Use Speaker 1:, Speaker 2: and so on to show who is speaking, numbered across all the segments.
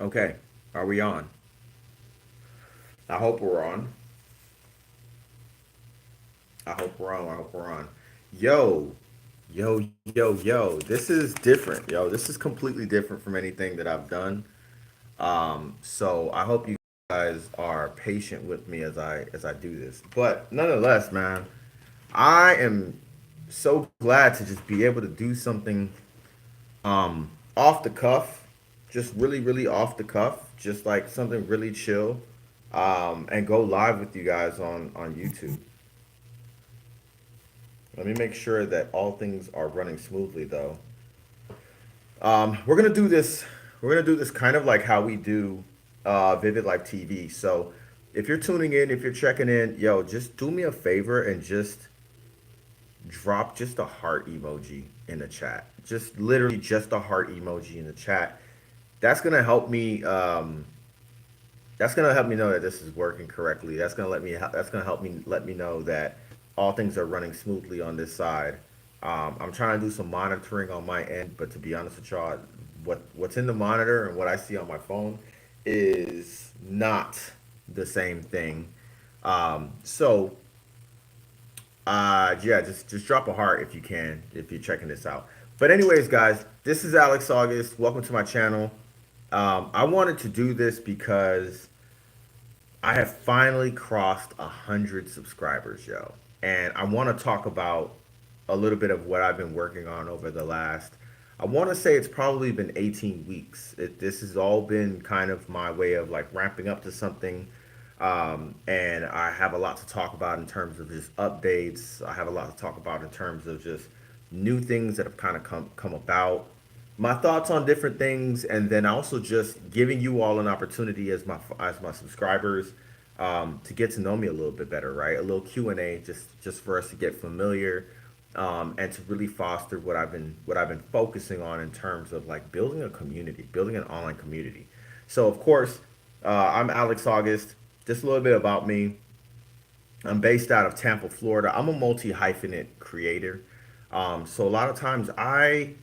Speaker 1: Okay, are we on? I hope we're on. I hope we're on. I hope we're on. Yo, yo. This is different, yo. This is completely different from anything that I've done. So I hope you guys are patient with me as I do this. But nonetheless, man, I am so glad to just be able to do something off the cuff, just really off the cuff, just like something really chill, and go live with you guys on YouTube. Let me make sure that all things are running smoothly, though. We're gonna do this. We're gonna do this kind of like how we do Vivid Life TV. So, if you're tuning in, if you're checking in, yo, just do me a favor and just drop just a heart emoji in the chat. Just literally just a heart emoji in the chat. That's gonna help me. That's gonna help me know that this is working correctly. That's gonna let me. That's gonna help me let me know that all things are running smoothly on this side. I'm trying to do some monitoring on my end, but to be honest with y'all, what's in the monitor and what I see on my phone is not the same thing. So yeah, just drop a heart if you can, if you're checking this out. But anyways, guys, this is Alex August. Welcome to my channel. I wanted to do this because I have finally crossed 100 subscribers, yo. And I want to talk about a little bit of what I've been working on over the last, I want to say it's probably been 18 weeks. This has all been kind of my way of like ramping up to something. And I have a lot to talk about in terms of just updates. I have a lot to talk about in terms of just new things that have kind of come about, my thoughts on different things, and then also just giving you all an opportunity as my subscribers, to get to know me a little bit better, right? A little Q&A, just for us to get familiar, and to really foster what I've been focusing on in terms of like building a community, building an online community. So of course, I'm Alex August. Just a little bit about me. I'm based out of Tampa, Florida. I'm a multi hyphenate creator. So a lot of times I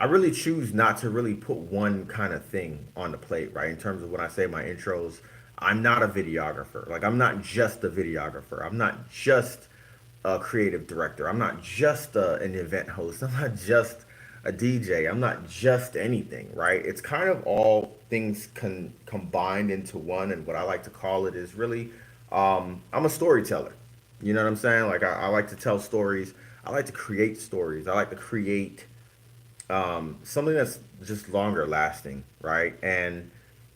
Speaker 1: really choose not to really put one kind of thing on the plate, right? In terms of when I say my intros, I'm not a videographer. Like, I'm not just a videographer. I'm not just a creative director. I'm not just an event host. I'm not just a DJ. I'm not just anything, right? It's kind of all things combined into one. And what I like to call it is really, I'm a storyteller. You know what I'm saying? Like, I like to tell stories. I like to create stories. I like to create something that's just longer lasting, right? And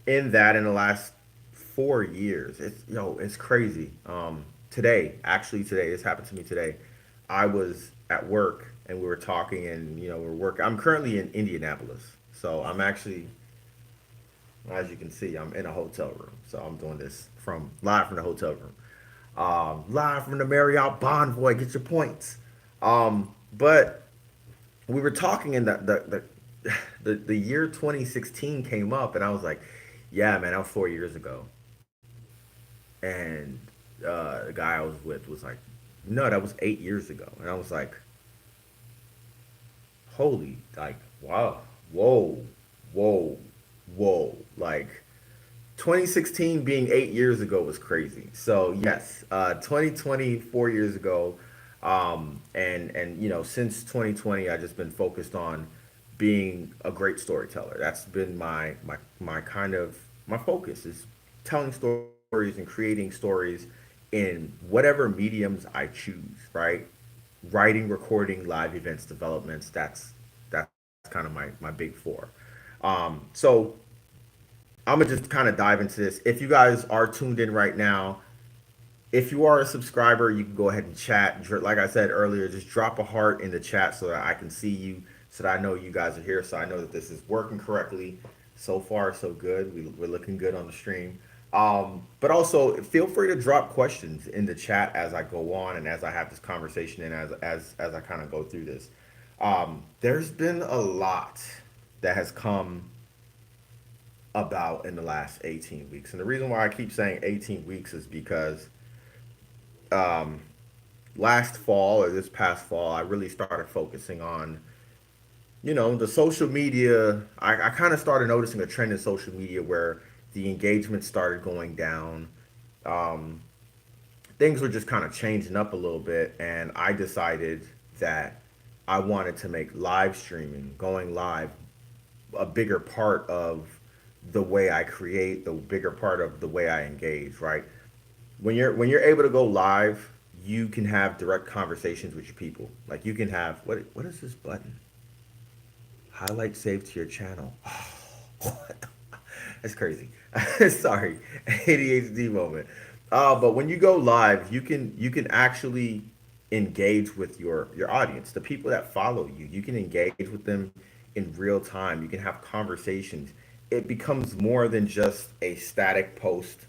Speaker 1: in that, in the last 4 years, it's crazy. Today, this happened to me today. I was at work and we were talking, and we're working. I'm currently in Indianapolis, so I'm actually, as you can see, I'm in a hotel room. So I'm doing this from live from the hotel room, live from the Marriott Bonvoy. Get your points. But we were talking, and the year 2016 came up, and I was like, yeah, man, that was 4 years ago. And the guy I was with was like, no, that was 8 years ago. And I was like, holy, like, wow, whoa, whoa, whoa. Like, 2016 being 8 years ago was crazy. So yes, 2020, 4 years ago, and since 2020, I just been focused on being a great storyteller. That's been my kind of my focus is telling stories and creating stories in whatever mediums I choose. Right, writing, recording, live events, developments. That's kind of my big four. So I'm gonna just kind of dive into this. If you guys are tuned in right now, if you are a subscriber, you can go ahead and chat. Like I said earlier, just drop a heart in the chat so that I can see you, so that I know you guys are here, so I know that this is working correctly. So far, so good. We're looking good on the stream. But also, feel free to drop questions in the chat as I go on and as I have this conversation and as I kind of go through this. There's been a lot that has come about in the last 18 weeks. And the reason why I keep saying 18 weeks is because last fall or this past fall, I really started focusing on the social media, I kind of started noticing a trend in social media where the engagement started going down. Um, Things were just kind of changing up a little bit, and I decided that I wanted to make live streaming, going live, a bigger part of the way I create, the bigger part of the way I engage, right? When you're able to go live, you can have direct conversations with your people. Like you can have what is this button? Highlight saved to your channel. What? That's crazy. Sorry, ADHD moment. But when you go live, you can actually engage with your audience, the people that follow you. You can engage with them in real time. You can have conversations. It becomes more than just a static post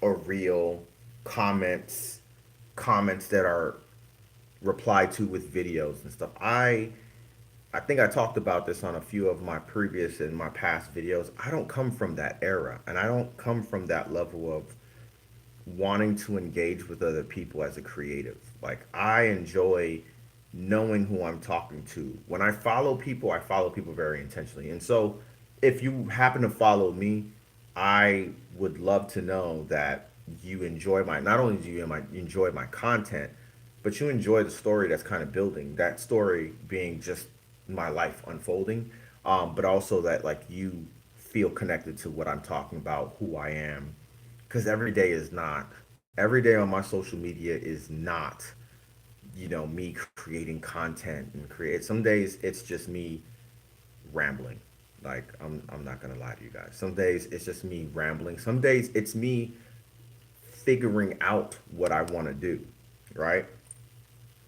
Speaker 1: or reel, comments, comments that are replied to with videos and stuff. I think I talked about this on a few of my previous and my past videos. I don't come from that era, and I don't come from that level of wanting to engage with other people as a creative. Like I enjoy knowing who I'm talking to. When I follow people very intentionally. And so if you happen to follow me, I would love to know that you enjoy my, not only do you enjoy my content, but you enjoy the story that's kind of building. That story being just my life unfolding, but also that like you feel connected to what I'm talking about, who I am, because every day on my social media is not me creating content and create. Some days it's just me rambling. Like I'm not gonna lie to you guys. Some days it's just me rambling. Some days it's me figuring out what I want to do, right?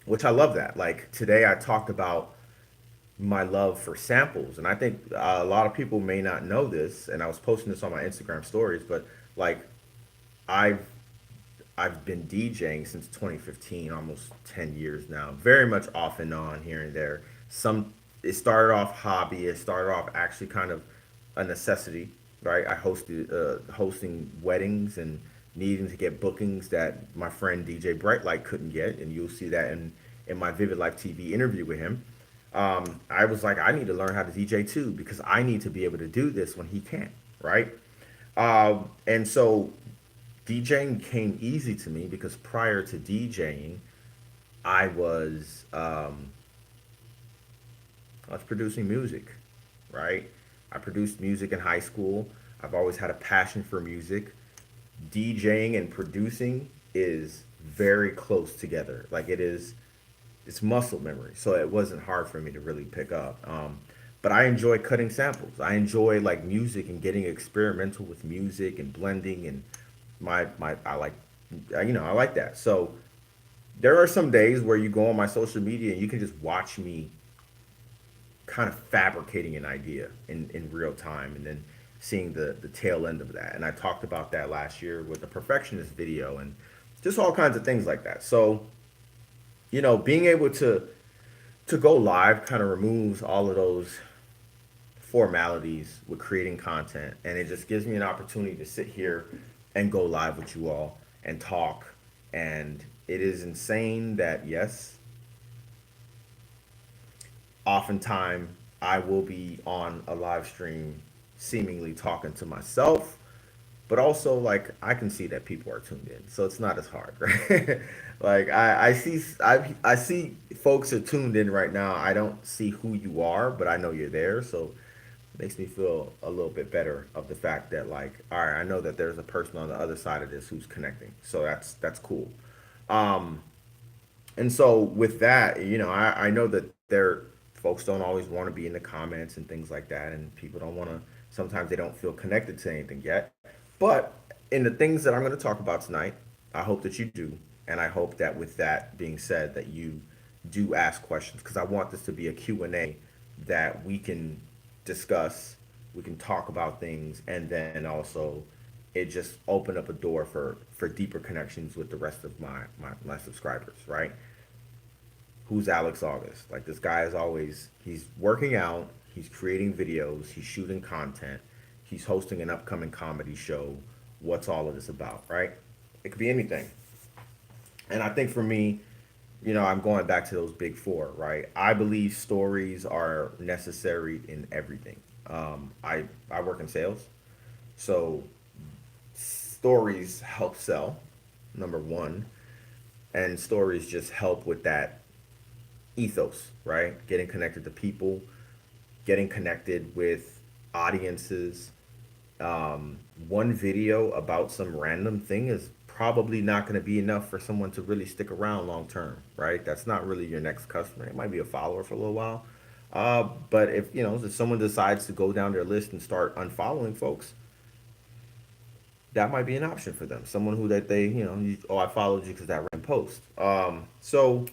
Speaker 1: Which I love that. Like today I talked about my love for samples, and I think a lot of people may not know this, and I was posting this on my Instagram stories, but like I've I've been DJing since 2015, almost 10 years now. Very much off and on here and there. Some It started off hobby. It started off actually kind of a necessity, right? I hosted hosting weddings and needing to get bookings that my friend DJ Brightlight couldn't get, and you'll see that in my VividLife TV interview with him. I was like, I need to learn how to DJ too because I need to be able to do this when he can't, right? And so DJing came easy to me because prior to DJing, I was um, I was producing music, right? I produced music in high school. I've always had a passion for music. DJing and producing is very close together. Like it's muscle memory. So it wasn't hard for me to really pick up. But I enjoy cutting samples. I enjoy like music and getting experimental with music and blending and my I like I like that. So there are some days where you go on my social media and you can just watch me kind of fabricating an idea in real time and then seeing the tail end of that. And I talked about that last year with the perfectionist video and just all kinds of things like that. So, being able to go live kind of removes all of those formalities with creating content, and it just gives me an opportunity to sit here and go live with you all and talk. And it is insane that yes, oftentimes I will be on a live stream seemingly talking to myself, but also like I can see that people are tuned in, so it's not as hard, right? Like I see folks are tuned in right now. I don't see who you are, but I know you're there, so it makes me feel a little bit better of the fact that like, all right, I know that there's a person on the other side of this who's connecting, so that's cool. Um, and so with that, I know that there folks don't always want to be in the comments and things like that, and people don't want to. Sometimes they don't feel connected to anything yet. But in the things that I'm going to talk about tonight, I hope that you do, and I hope that with that being said, that you do ask questions because I want this to be a Q&A that we can discuss, we can talk about things, and then also it just open up a door for deeper connections with the rest of my subscribers, right? Who's Alex August? Like this guy is always he's working out, he's creating videos, he's shooting content, he's hosting an upcoming comedy show. What's all of this about, right? It could be anything. And I think for me, I'm going back to those big four, right? I believe stories are necessary in everything. I work in sales, so stories help sell, number one, and stories just help with that ethos, right? Getting connected to people, getting connected with audiences. One video about some random thing is probably not going to be enough for someone to really stick around long term, right? That's not really your next customer. It might be a follower for a little while. But if someone decides to go down their list and start unfollowing folks, that might be an option for them. Someone who that they, oh, I followed you because that random post. So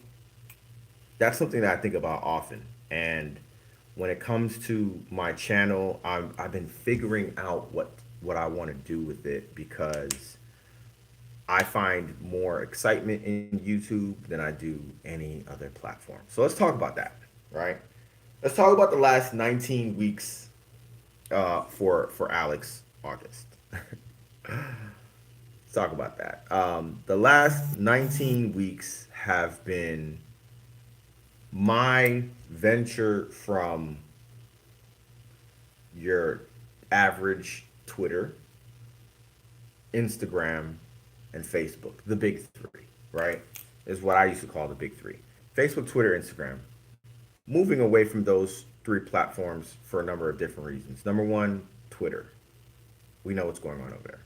Speaker 1: that's something that I think about often. And when it comes to my channel, I've been figuring out what I want to do with it because I find more excitement in YouTube than I do any other platform. So let's talk about that, right? Let's talk about the last 19 weeks for Alex August. Let's talk about that. The last 19 weeks have been my venture from your average Twitter, Instagram, and Facebook, the big three, right? Is what I used to call the big three: Facebook, Twitter, Instagram. Moving away from those three platforms for a number of different reasons. Number one, Twitter. We know what's going on over there.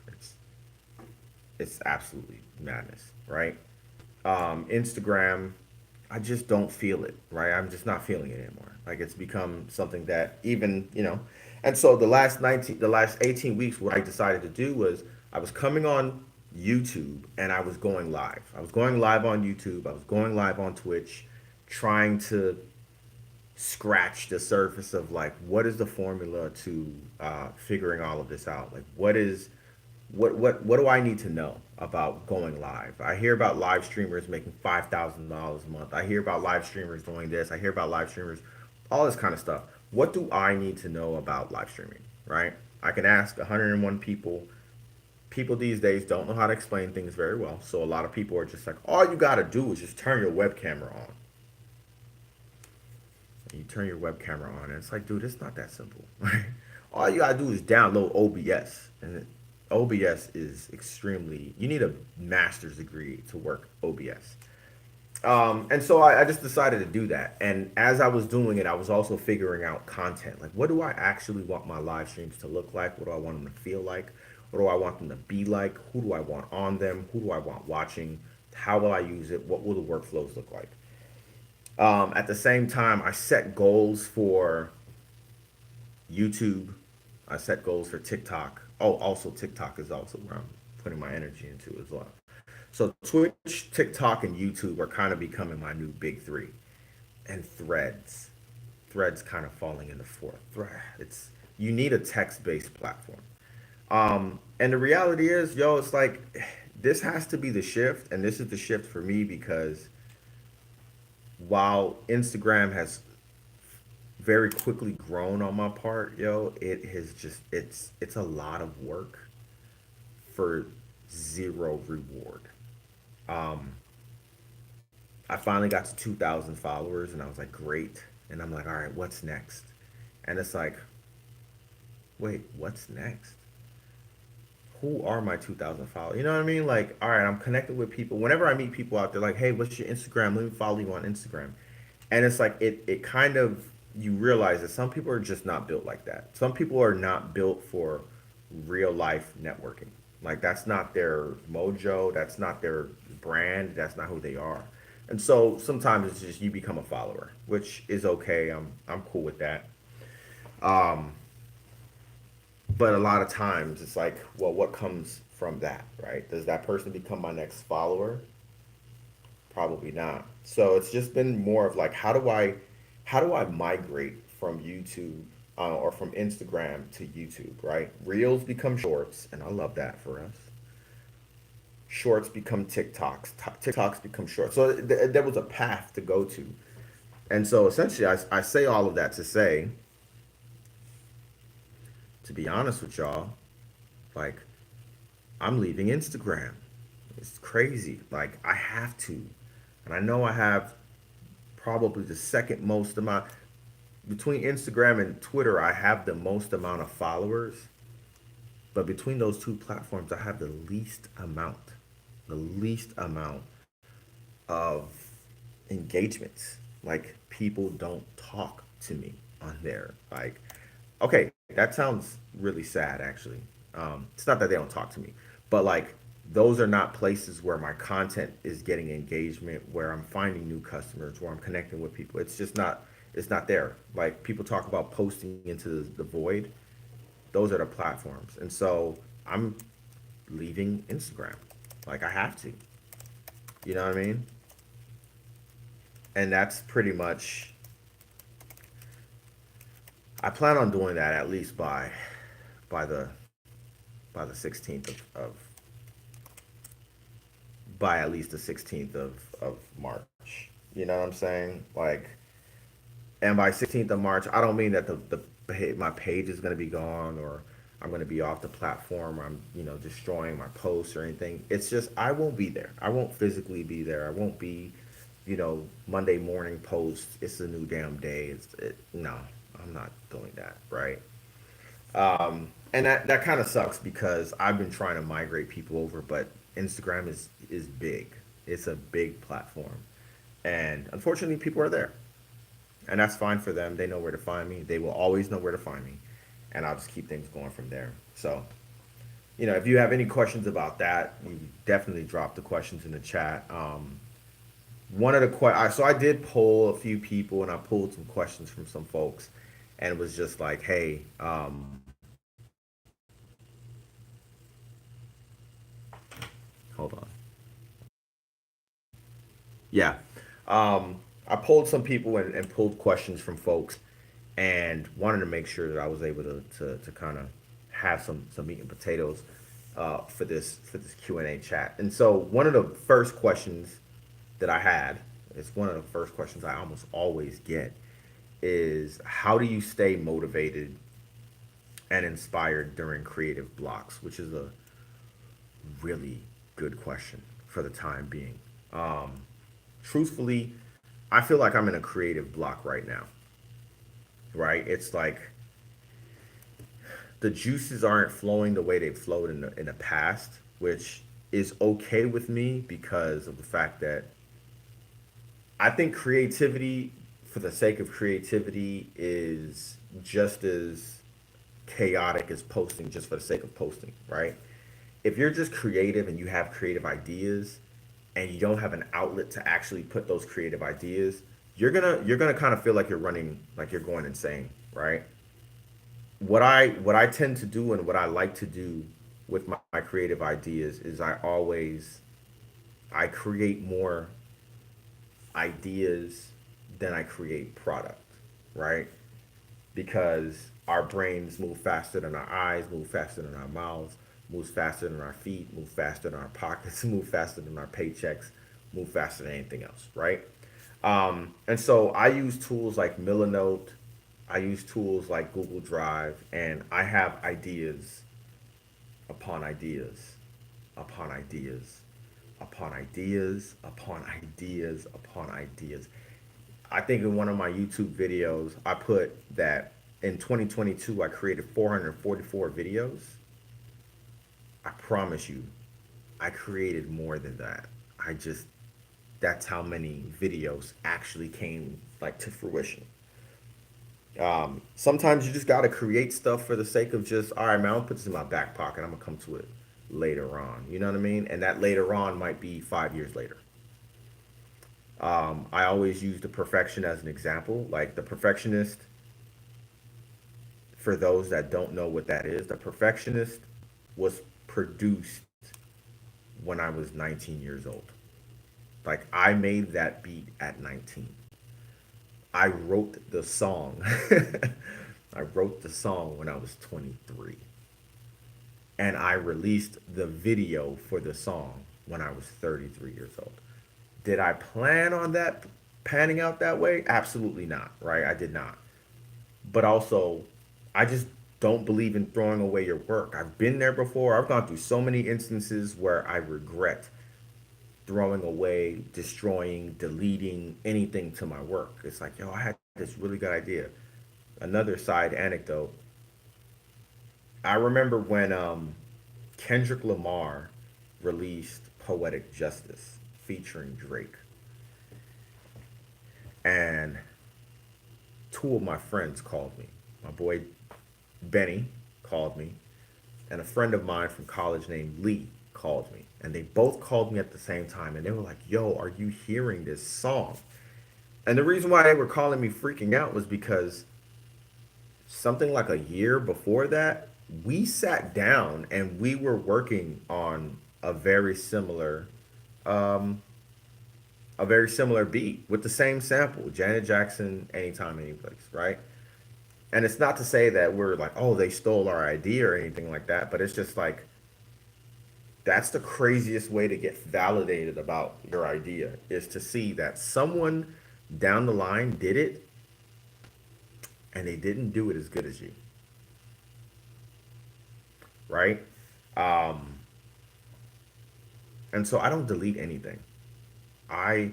Speaker 1: It's absolutely madness, right? Instagram, I just don't feel it, right? I'm just not feeling it anymore. Like it's become something that and so the last 18 weeks, what I decided to do was I was coming on YouTube and I was going live. I was going live on YouTube. I was going live on Twitch, trying to scratch the surface of like what is the formula to figuring all of this out. Like what do I need to know about going live? I hear about live streamers making $5,000 a month. I hear about live streamers doing this. I hear about live streamers, all this kind of stuff. What do I need to know about live streaming, right? I can ask 101 people. People these days don't know how to explain things very well. So a lot of people are just like, all you got to do is just turn your web camera on. And you turn your web camera on, and it's like, dude, it's not that simple, right? All you got to do is download OBS. And OBS is extremely, you need a master's degree to work OBS. And so I just decided to do that. And as I was doing it, I was also figuring out content. Like, what do I actually want my live streams to look like? What do I want them to feel like? What do I want them to be like? Who do I want on them? Who do I want watching? How will I use it? What will the workflows look like? At the same time, I set goals for YouTube. I set goals for TikTok. Oh, also TikTok is also where I'm putting my energy into as well. So Twitch, TikTok, and YouTube are kind of becoming my new big three. And Threads. Threads kind of falling in the fourth. It's you need a text-based platform. And the reality is, yo, it's like this has to be the shift, and this is the shift for me because while Instagram has very quickly grown on my part, yo, it has just it's a lot of work for zero reward. Um, I finally got to 2,000 followers, and I was like, great. And I'm like, all right, what's next? And it's like, wait, what's next? Who are my 2,000 followers? You know what I mean? Like, all right, I'm connected with people. Whenever I meet people out there, like, hey, what's your Instagram? Let me follow you on Instagram. And it's like it kind of you realize that some people are just not built like that. Some people are not built for real life networking. Like that's not their mojo, that's not their brand, that's not who they are. And so sometimes it's just you become a follower, which is okay. I'm cool with that. Um, but a lot of times it's like, well, what comes from that, right? Does that person become my next follower? Probably not. So it's just been more of like, how do I migrate from YouTube or from Instagram to YouTube, right? Reels become shorts, and I love that for us. Shorts become TikToks. TikToks become shorts. So there was a path to go to. And so essentially, I say all of that to say, to be honest with y'all, like, I'm leaving Instagram. It's crazy. Like, I have to. And I know I have probably the second most amount between Instagram and Twitter. I have the most amount of followers, but between those two platforms, I have the least amount of engagements. Like people don't talk to me on there. Like, okay, that sounds really sad actually. It's not that they don't talk to me, but like those are not places where my content is getting engagement, where I'm finding new customers, where I'm connecting with people. It's just not. It's not there. Like people talk about posting into the void. Those are the platforms, and so I'm leaving Instagram. Like I have to. You know what I mean? And that's pretty much. I plan on doing that at least by the by the 16th of by at least the 16th of March. You know what I'm saying? Like, and by 16th of March, I don't mean that my page is going to be gone or I'm going to be off the platform. Or I'm destroying my posts or anything. It's just I won't be there. I won't physically be there. I won't be Monday morning post. It's a new damn day. No, I'm not doing that. Right. And that kind of sucks because I've been trying to migrate people over, but Instagram is big. It's a big platform, and unfortunately, people are there, and that's fine for them. They know where to find me. They will always know where to find me, and I'll just keep things going from there. So, if you have any questions about that, you definitely drop the questions in the chat. One of the so I did poll a few people, and I pulled some questions from some folks, and it was just like, hey, hold on. Yeah. I pulled some people and pulled questions from folks and wanted to make sure that I was able to kind of have some meat and potatoes for this Q&A chat. And so one of the first questions that I had, it's one of the first questions I almost always get is how do you stay motivated and inspired during creative blocks, which is a really good question for the time being. Truthfully, I feel like I'm in a creative block right now, right? It's like the juices aren't flowing the way they've flowed in the past, which is okay with me because of the fact that I think creativity for the sake of creativity is just as chaotic as posting just for the sake of posting, right? If you're just creative and you have creative ideas and you don't have an outlet to actually put those creative ideas, you're gonna kind of feel like you're running like you're going insane, right? What I tend to do and what I like to do with my creative ideas is I create more ideas than I create product, right? Because our brains move faster than our eyes, move faster than our mouths, moves faster than our feet, move faster than our pockets, move faster than our paychecks, move faster than anything else, right? And so I use tools like Milanote, I use tools like Google Drive, and I have ideas upon ideas, upon ideas, upon ideas, upon ideas, upon ideas. I think in one of my YouTube videos, I put that in 2022, I created 444 videos. I promise you, I created more than that. I just, that's how many videos actually came like to fruition. Sometimes you just got to create stuff for the sake of just, all right, man, I'll put this in my back pocket. I'm going to come to it later on. You know what I mean? And that later on might be 5 years later. I always use the perfection as an example. Like the perfectionist, for those that don't know what that is, the perfectionist was produced when I was 19 years old. Like I made that beat at 19. I wrote the song. I wrote the song when I was 23. And I released the video for the song when I was 33 years old. Did I plan on that panning out that way? Absolutely not, right? I did not. But also, I just don't believe in throwing away your work. I've been there before. I've gone through so many instances where I regret throwing away, destroying, deleting anything to my work. It's like, yo, I had this really good idea. Another side anecdote. I remember when Kendrick Lamar released Poetic Justice featuring Drake. And two of my friends called me. My boy Benny called me, and a friend of mine from college named Lee called me. And they both called me at the same time, and they were like, yo, are you hearing this song? And the reason why they were calling me freaking out was because something like a year before that, we sat down and we were working on um, a very similar beat with the same sample, Janet Jackson, Anytime, Anyplace, right? And it's not to say that we're like, oh, they stole our idea or anything like that, but it's just like that's the craziest way to get validated about your idea is to see that someone down the line did it and they didn't do it as good as you, right? Um, and so I don't delete anything. I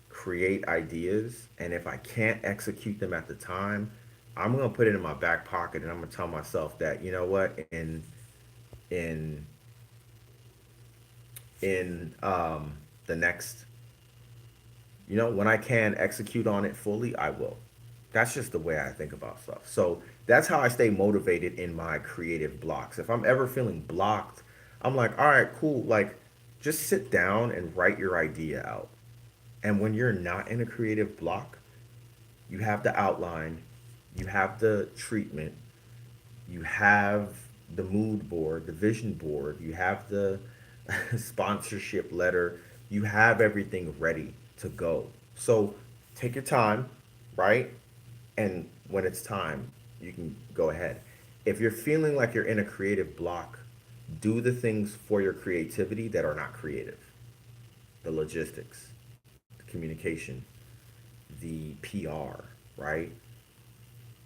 Speaker 1: create ideas, and if I can't execute them at the time, I'm gonna put it in my back pocket, and I'm gonna tell myself that you know what, in in the next, when I can execute on it fully, I will. That's just the way I think about stuff. So that's how I stay motivated in my creative blocks. If I'm ever feeling blocked, I'm like, all right, cool. Like, just sit down and write your idea out. And when you're not in a creative block, you have the outline, you have the treatment, you have the mood board, the vision board, you have the sponsorship letter, you have everything ready to go. So take your time, right? And when it's time, you can go ahead. If you're feeling like you're in a creative block, do the things for your creativity that are not creative: the logistics, the communication, the PR, right?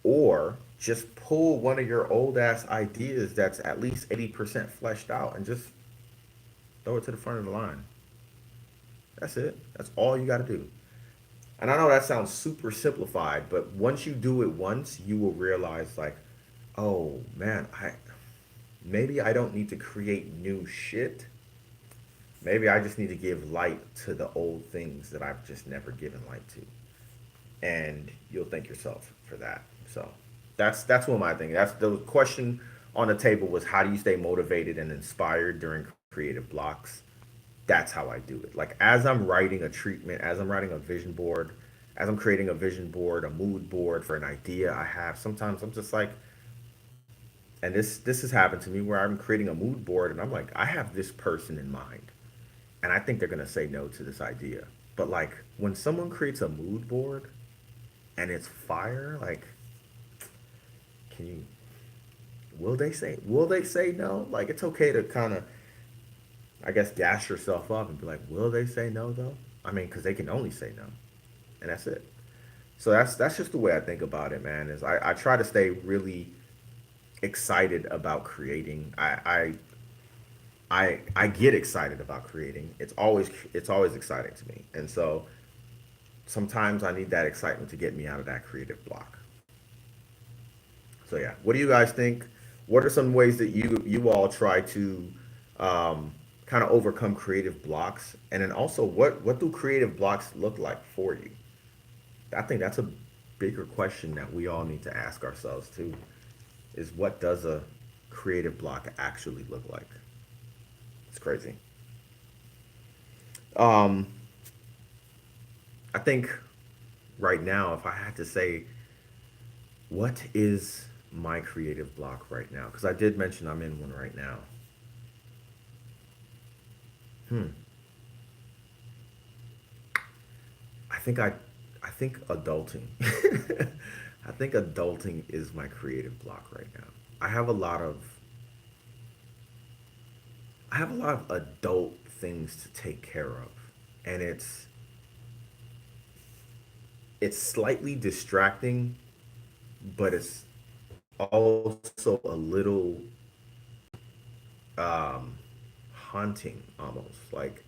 Speaker 1: Or just pull one of your old ass ideas that's at least 80% fleshed out and just throw it to the front of the line. That's it. That's all you got to do. And I know that sounds super simplified, but once you do it once, you will realize like, oh man, I maybe I don't need to create new shit. Maybe I just need to give light to the old things that I've just never given light to. And you'll thank yourself for that. So that's one of my things. That's the question on the table was how do you stay motivated and inspired during creative blocks? That's how I do it. Like as I'm writing a treatment, as I'm writing a vision board, as I'm creating a vision board, a mood board for an idea I have, sometimes I'm just like, and this has happened to me where I'm creating a mood board and I'm like, I have this person in mind, and I think they're gonna say no to this idea. But like when someone creates a mood board and it's fire, like, can you? Will they say no? Like it's okay to kind of, I guess, gas yourself up and be like, will they say no though? I mean, because they can only say no, and that's it. So that's just the way I think about it, man. Is I try to stay really excited about creating. I get excited about creating. It's always exciting to me, and so sometimes I need that excitement to get me out of that creative block. So yeah, what do you guys think? What are some ways that you all try to kind of overcome creative blocks? And then also, what do creative blocks look like for you? I think that's a bigger question that we all need to ask ourselves too. Is what does a creative block actually look like? It's crazy. Um, I think right now, if I had to say, what is my creative block right now? Because I did mention I'm in one right now. Hmm. I think I, I think adulting. I think adulting is my creative block right now. I have a lot of, I have a lot of adult things to take care of, and it's slightly distracting, but it's also a little um, haunting almost. Like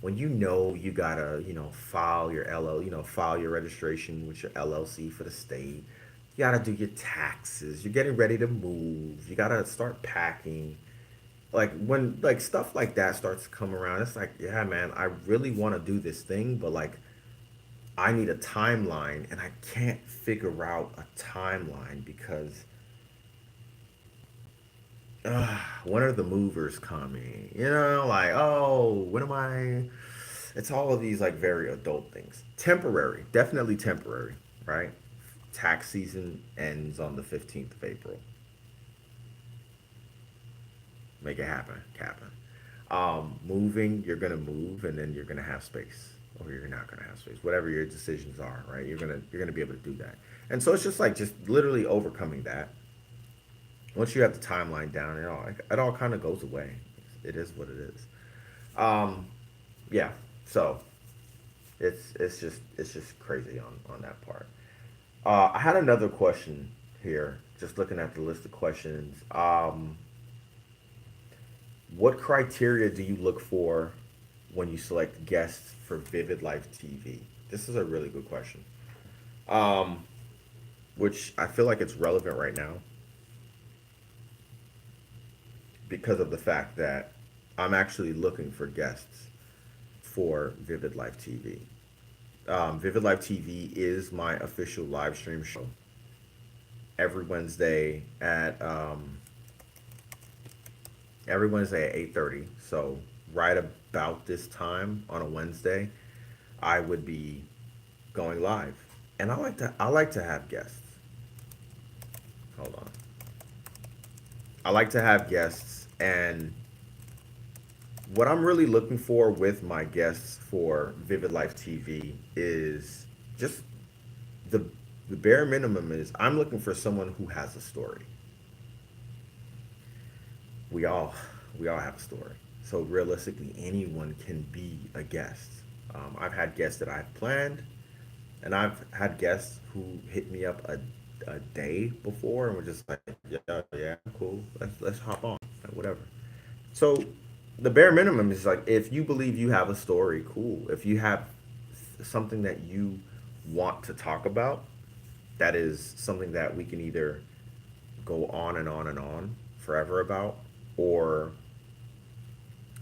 Speaker 1: when you know you gotta, file your file your registration with your LLC for the state. You gotta do your taxes. You're getting ready to move. You gotta start packing. Like when like stuff like that starts to come around, it's like, yeah, man, I really want to do this thing, but like I need a timeline, and I can't figure out a timeline because when are the movers coming? Like, oh, when am I? It's all of these like very adult things. Temporary, definitely temporary, right? Tax season ends on the 15th of April. Make it happen, happen. Moving, you're gonna move, and then you're gonna have space, or you're not gonna have space. Whatever your decisions are, right? You're gonna be able to do that. And so it's just literally overcoming that. Once you have the timeline down, it all kind of goes away. It is what it is. Um, yeah. So it's just crazy on that part. I had another question here. Just looking at the list of questions. What criteria do you look for when you select guests for Vivid Life TV? This is a really good question. Um, which I feel like it's relevant right now because of the fact that I'm actually looking for guests for Vivid Life TV. Vivid Life TV is my official live stream show every Wednesday at um, every Wednesday at 8:30. So right about this time on a Wednesday, I would be going live. And I like to have guests. Hold on. I like to have guests, and what I'm really looking for with my guests for Vivid Life TV is just the the bare minimum is I'm looking for someone who has a story. We all we all have a story. So realistically, anyone can be a guest. I've had guests that I've planned, and I've had guests who hit me up a day before and were just like, yeah, yeah, cool, let's hop on, like, whatever. So the bare minimum is like if you believe you have a story, cool. If you have something that you want to talk about, that is something that we can either go on and on and on forever about, or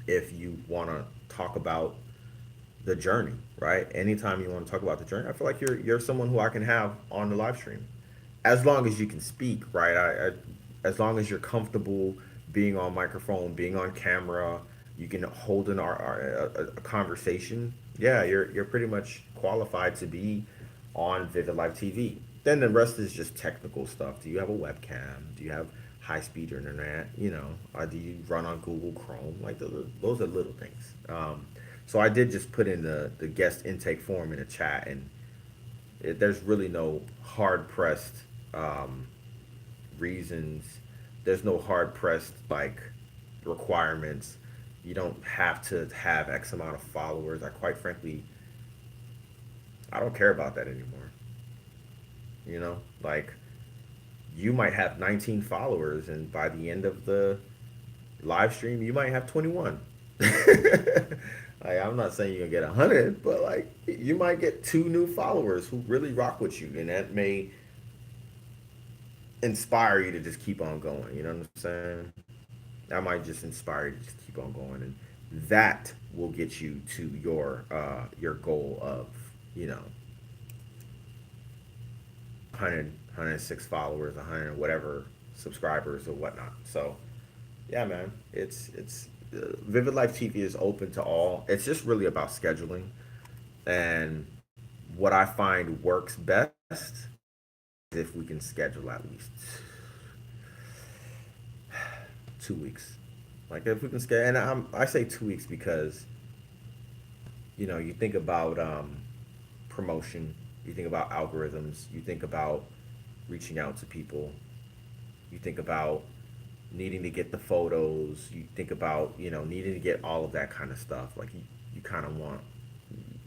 Speaker 1: if you want to talk about the journey, right? Anytime you want to talk about the journey, I feel like you're someone who I can have on the live stream, as long as you can speak, right? As long as you're comfortable being on microphone, being on camera, you can hold a conversation. Yeah, you're pretty much qualified to be on Vivid Live TV. Then the rest is just technical stuff. Do you have a webcam? Do you have high speed internet? Do you run on Google Chrome? Like those are little things. So I did just put in the guest intake form in the chat, and there's really no hard pressed um, reasons. There's no hard pressed like requirements. You don't have to have X amount of followers. I quite frankly, I don't care about that anymore. Like you might have 19 followers, and by the end of the live stream, you might have 21. Like, I'm not saying you're gonna get 100, but like you might get two new followers who really rock with you, and that may inspire you to just keep on going. You know what I'm saying? That might just inspire you to just keep on going, and that will get you to your goal of you know 100 followers, 100 whatever subscribers or whatnot. So yeah, man, it's Vivid Life TV is open to all. It's just really about scheduling, and what I find works best if we can schedule at least 2 weeks. Like if we can schedule, and I say 2 weeks because you think about promotion, you think about algorithms, you think about reaching out to people, you think about needing to get the photos, you think about needing to get all of that kind of stuff. Like you kind of want,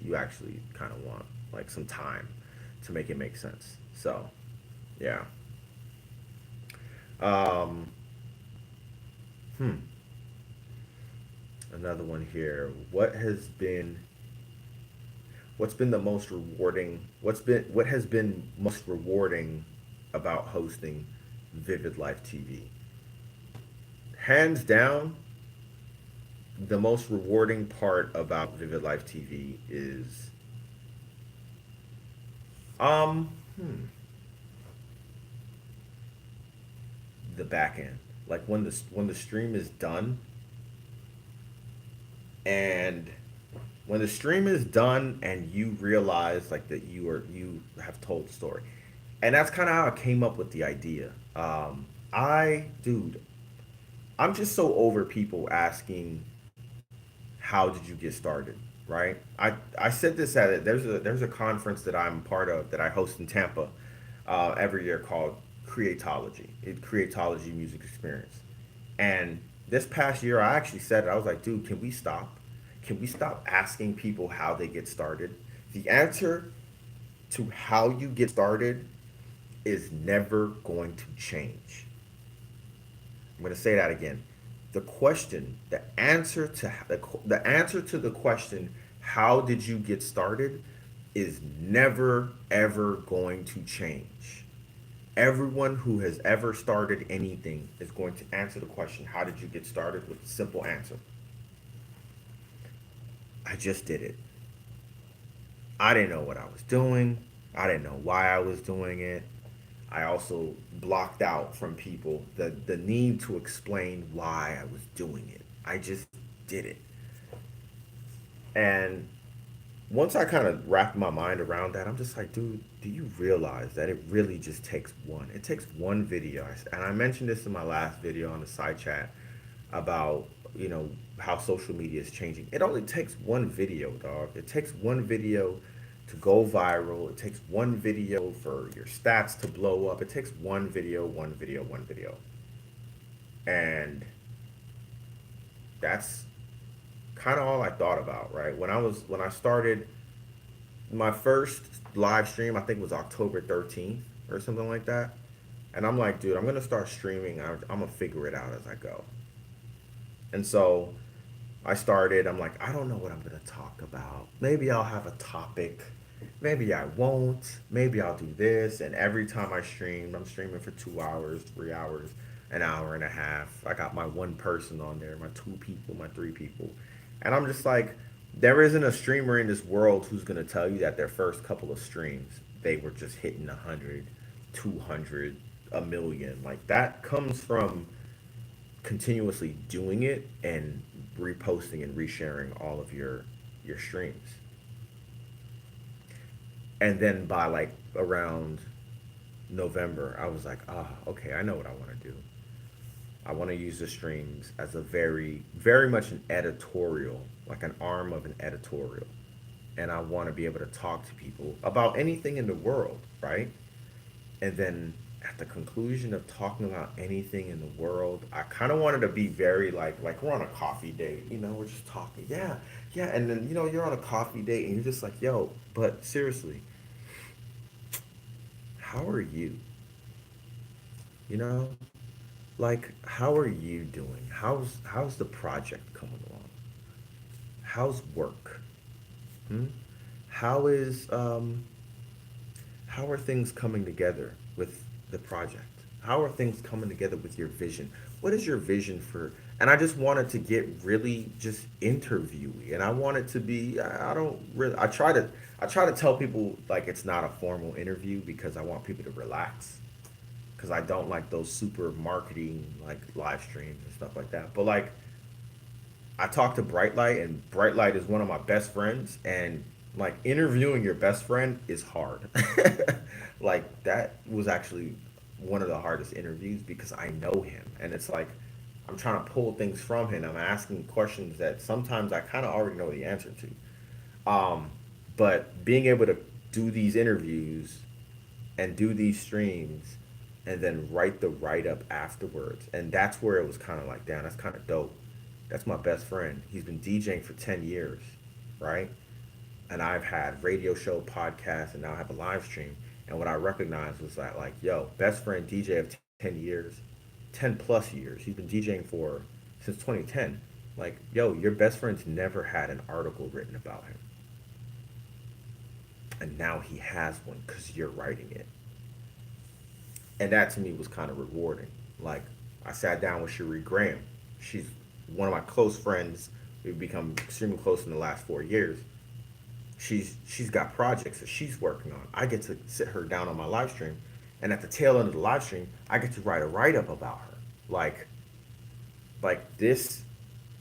Speaker 1: you actually kind of want like some time to make it make sense. So yeah. Um, hmm. another one here. What's been the most rewarding? What has been most rewarding about hosting Vivid Life TV? Hands down, the most rewarding part about Vivid Life TV is um the back end. Like when the stream is done and when the stream is done and you realize like that you have told the story. And that's kind of how I came up with the idea. I dude, I'm just so over people asking how did you get started, right? I said this at it. There's a conference that I'm part of that I host in Tampa every year called Creatology Music Experience. And this past year, I actually said it. I was like, dude, can we stop? Can we stop asking people how they get started? The answer to how you get started is never going to change. I'm going to say that again. The answer to the question, how did you get started, is never ever going to change. Everyone who has ever started anything is going to answer the question, how did you get started, with a simple answer. I just did it. I didn't know what I was doing. I didn't know why I was doing it. I also blocked out from people the need to explain why I was doing it. I just did it. And once I kind of wrapped my mind around that, I'm just like, dude, do you realize that it really just takes one? It takes one video. And I mentioned this in my last video on the side chat about, how social media is changing. It only takes one video, dog. It takes one video to go viral. It takes one video for your stats to blow up. It takes one video, one video, one video. And that's kind of all I thought about, right? When I started my first live stream, I think it was October 13th or something like that. And I'm like, dude, I'm gonna start streaming. I'm gonna figure it out as I go. And so I started. I'm like, I don't know what I'm gonna talk about. Maybe I'll have a topic. Maybe I won't. Maybe I'll do this. And every time I stream, I'm streaming for 2 hours, 3 hours, an hour and a half. I got my one person on there, my two people, my three people. And I'm just like, there isn't a streamer in this world who's gonna tell you that their first couple of streams, they were just hitting 100, 200, a million. Like that comes from continuously doing it and reposting and resharing all of your streams. And then by like around November, I was like, okay, I know what I want to do. I want to use the streams as a very much an editorial, like an arm of an editorial. And I want to be able to talk to people about anything in the world, right? And then at the conclusion of talking about anything in the world, I kind of wanted to be very like we're on a coffee date, we're just talking. Yeah, yeah, and then you're on a coffee date and you're just like, "Yo, but seriously, how are you?" You know? Like how are you doing? How's the project coming along? How's work? Hmm? How is how are things coming together with the project? How are things coming together with your vision? What is your vision for? And I just wanted to get really just interviewee, and I want it to be. I don't really. I try to tell people like it's not a formal interview because I want people to relax. Because I don't like those super marketing like live streams and stuff like that. But like I talked to Brightlight, and Brightlight is one of my best friends, and like interviewing your best friend is hard. Like that was actually one of the hardest interviews because I know him, and it's like I'm trying to pull things from him. I'm asking questions that sometimes I kind of already know the answer to. But being able to do these interviews and do these streams and then write the write up afterwards, and that's where it was kind of like, damn, that's kind of dope. That's my best friend. He's been DJing for 10 years, right? And I've had radio show, podcasts, and now I have a live stream. And what I recognized was that, like, yo, best friend DJ of 10 years, 10 plus years. He's been DJing for since 2010. Like, yo, your best friend's never had an article written about him. And now he has one because you're writing it. And that to me was kind of rewarding. Like, I sat down with Cherie Graham. She's one of my close friends. We've become extremely close in the last 4 years. She's got projects that she's working on. I get to sit her down on my live stream, and at the tail end of the live stream, I get to write a write up about her. Like, this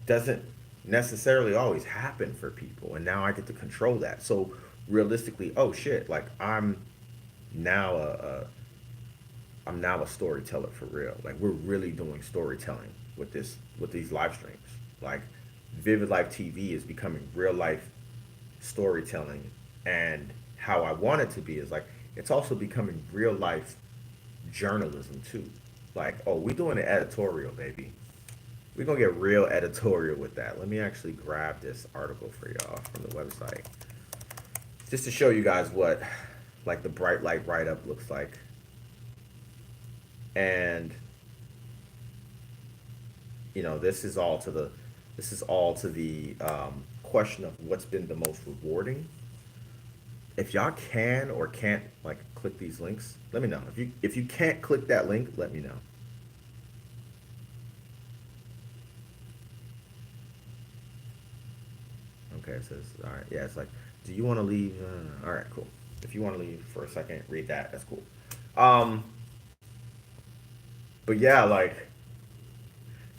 Speaker 1: doesn't necessarily always happen for people, and now I get to control that. So realistically, oh shit, like now a I'm now a storyteller for real. Like, we're really doing storytelling with these live streams. Like, Vivid Life TV is becoming real life storytelling, and how I want it to be is like it's also becoming real life journalism too. Like, oh, we doing an editorial, baby. We're gonna get real editorial with that. Let me actually grab this article for y'all from the website. Just to show you guys what like the bright light write up looks like. And this is all to the question of what's been the most rewarding. If y'all can or can't like click these links, let me know. If you can't click that link, let me know. Okay, it says all right. Yeah, it's like, do you want to leave? All right, cool. If you want to leave for a second, read that. That's cool. Um, but yeah, like,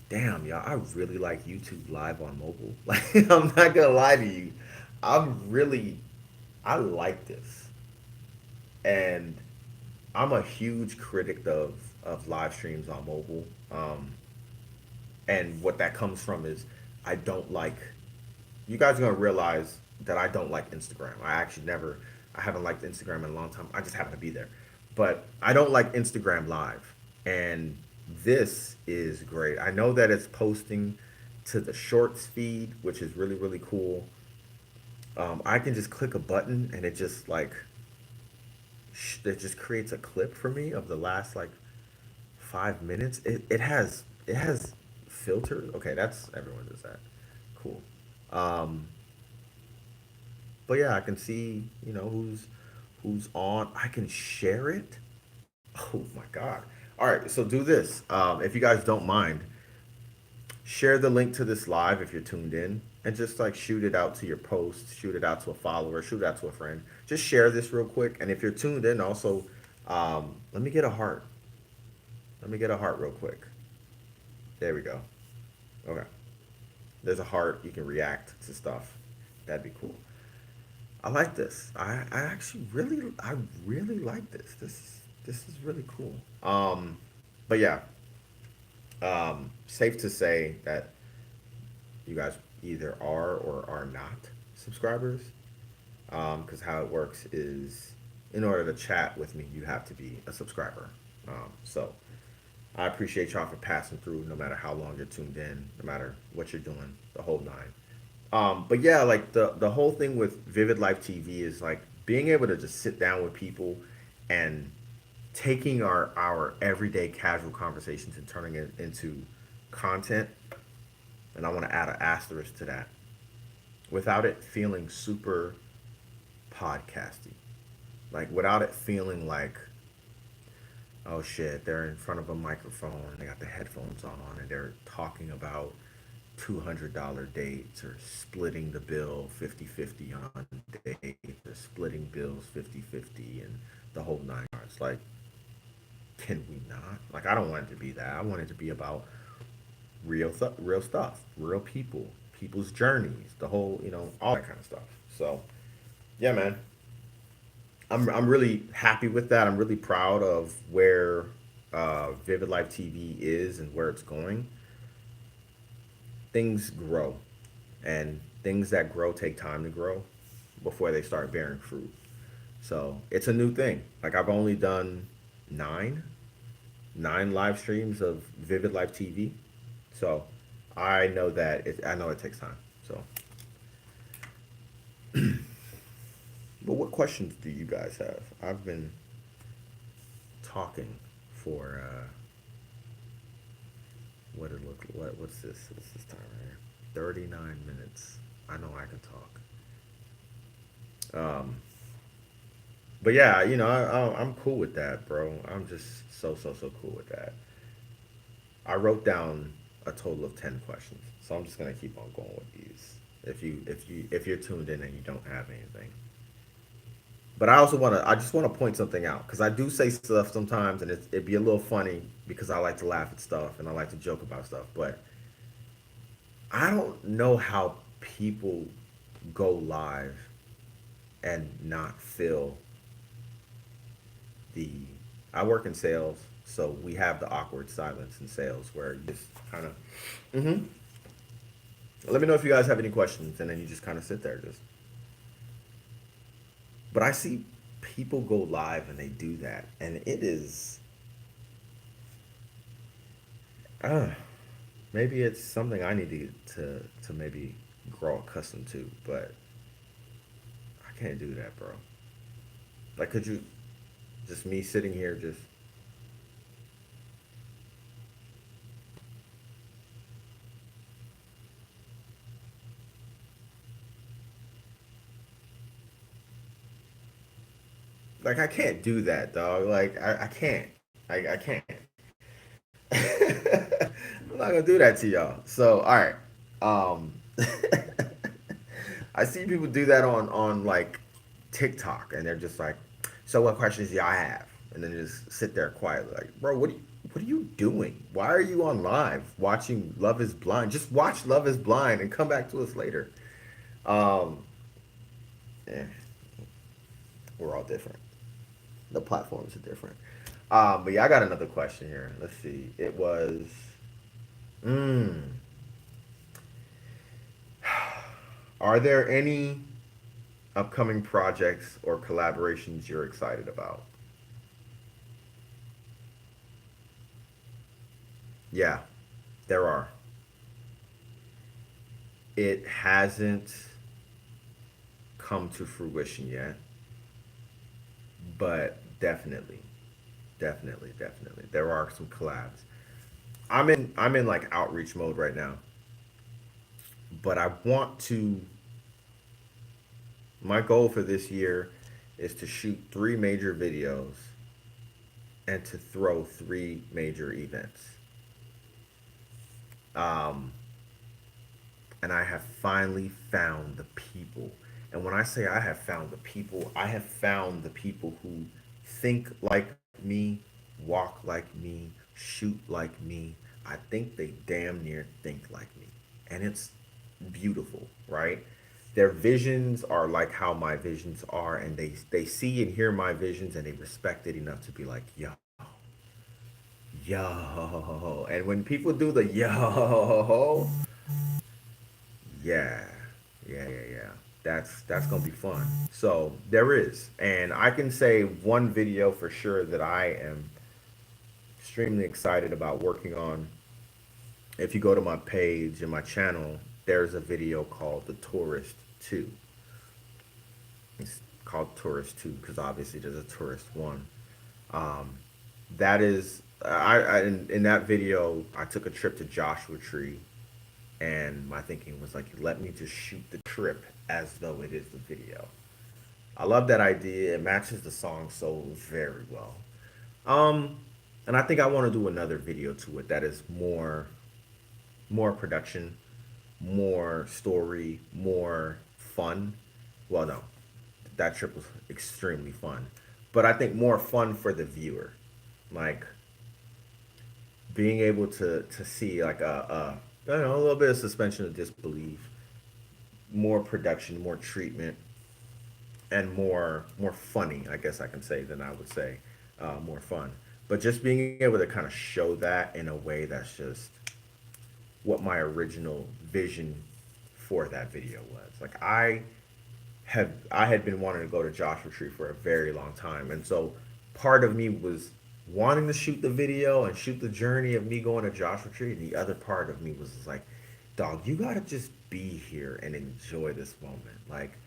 Speaker 1: damn, y'all, I really like YouTube Live on mobile. Like, I'm not gonna lie to you, I'm really, I like this, and I'm a huge critic of live streams on mobile. And what that comes from is I don't like. You guys are gonna realize that I don't like Instagram. I haven't liked Instagram in a long time. I just happen to be there, but I don't like Instagram Live, and this is great. I know that it's posting to the Shorts feed, which is really really cool. I can just click a button and it just creates a clip for me of the last like 5 minutes. It has filters. Okay, that's everyone does that. Cool. Um, but yeah, I can see who's on. I can share it. Oh my god! All right, so do this. If you guys don't mind, share the link to this live if you're tuned in, and just like shoot it out to your post, shoot it out to a follower, shoot it out to a friend. Just share this real quick, and if you're tuned in, also, let me get a heart. Let me get a heart real quick. There we go. Okay. There's a heart. You can react to stuff. That'd be cool. I like this. I actually really like this. This is really cool. But yeah, safe to say that you guys either are or are not subscribers. Because how it works is, in order to chat with me, you have to be a subscriber. So I appreciate y'all for passing through, no matter how long you're tuned in, no matter what you're doing, the whole nine. But yeah, like the whole thing with Vivid Life TV is like being able to just sit down with people and taking our everyday casual conversations and turning it into content. And I want to add an asterisk to that, without it feeling super podcasty, like without it feeling like, oh shit, they're in front of a microphone and they got the headphones on and they're talking about $200 dates, or splitting the bill 50-50 on dates, or splitting bills 50-50, and the whole nine yards. Like, can we not? Like, I don't want it to be that. I want it to be about real stuff, real people, people's journeys, the whole, all that kind of stuff. So, yeah, man, I'm really happy with that. I'm really proud of where Vivid Life TV is and where it's going. Things grow, and things that grow take time to grow before they start bearing fruit. So it's a new thing. Like, I've only done nine nine live streams of Vivid Life TV. So I know it takes time. So, but what questions do you guys have? I've been talking for what's this? What's this time right here? 39 minutes. I know I can talk. But yeah, I'm cool with that, bro. I'm just so cool with that. I wrote down a total of 10 questions, so I'm just gonna keep on going with these. If you're tuned in and you don't have anything, but I just wanna point something out because I do say stuff sometimes, and it'd be a little funny because I like to laugh at stuff and I like to joke about stuff, but I don't know how people go live and not feel the. I work in sales, so we have the awkward silence in sales where you just kind of. Mm-hmm. Let me know if you guys have any questions, and then you just kind of sit there, just. But I see people go live and they do that, and it is. Uh, Maybe it's something I need to maybe grow accustomed to, but I can't do that, bro. Like, could you just me sitting here just like I can't do that, dog. Like I can't. I can't. I'm not gonna do that to y'all. So all right. Um I see people do that on like TikTok and they're just like, so what questions do y'all have? And then just sit there quietly like, bro, what are you doing? Why are you on live watching Love is Blind? Just watch Love is Blind and come back to us later. Um yeah, we're all different. The platforms are different. But yeah, I got another question here. Let's see. It was, mm, are there any upcoming projects or collaborations you're excited about? Yeah, there are. It hasn't come to fruition yet, but definitely, there are some collabs. I'm in like outreach mode right now, but I want to. My goal for this year is to shoot 3 major videos and to throw 3 major events. Um, and I have finally found the people. And when I say I have found the people, I have found the people who think like me, walk like me, shoot like me. I think they damn near think like me. And it's beautiful, right? Their visions are like how my visions are, and they see and hear my visions and they respect it enough to be like, yo. And when people do the yo, yeah, yeah. That's gonna be fun. So there is, and I can say one video for sure that I am extremely excited about working on. If you go to my page and my channel, there's a video called The Tourist 2. It's called Tourist 2 because obviously there's a Tourist 1. Um, that is, in that video, I took a trip to Joshua Tree, and my thinking was like, let me just shoot the trip as though it is the video. I love that idea. It matches the song so very well. Um, and I think I want to do another video to it that is more production, more story, more fun. Well, no, that trip was extremely fun, but I think more fun for the viewer, like being able to see like I don't know, a little bit of suspension of disbelief, more production, more treatment, and more funny. I guess I can say than I would say more fun. But just being able to kind of show that in a way that's just what my original vision for that video was. Like I had been wanting to go to Joshua Tree for a very long time, and so part of me was wanting to shoot the video and shoot the journey of me going to Joshua Tree, and the other part of me was just like, dog, you gotta just be here and enjoy this moment. Like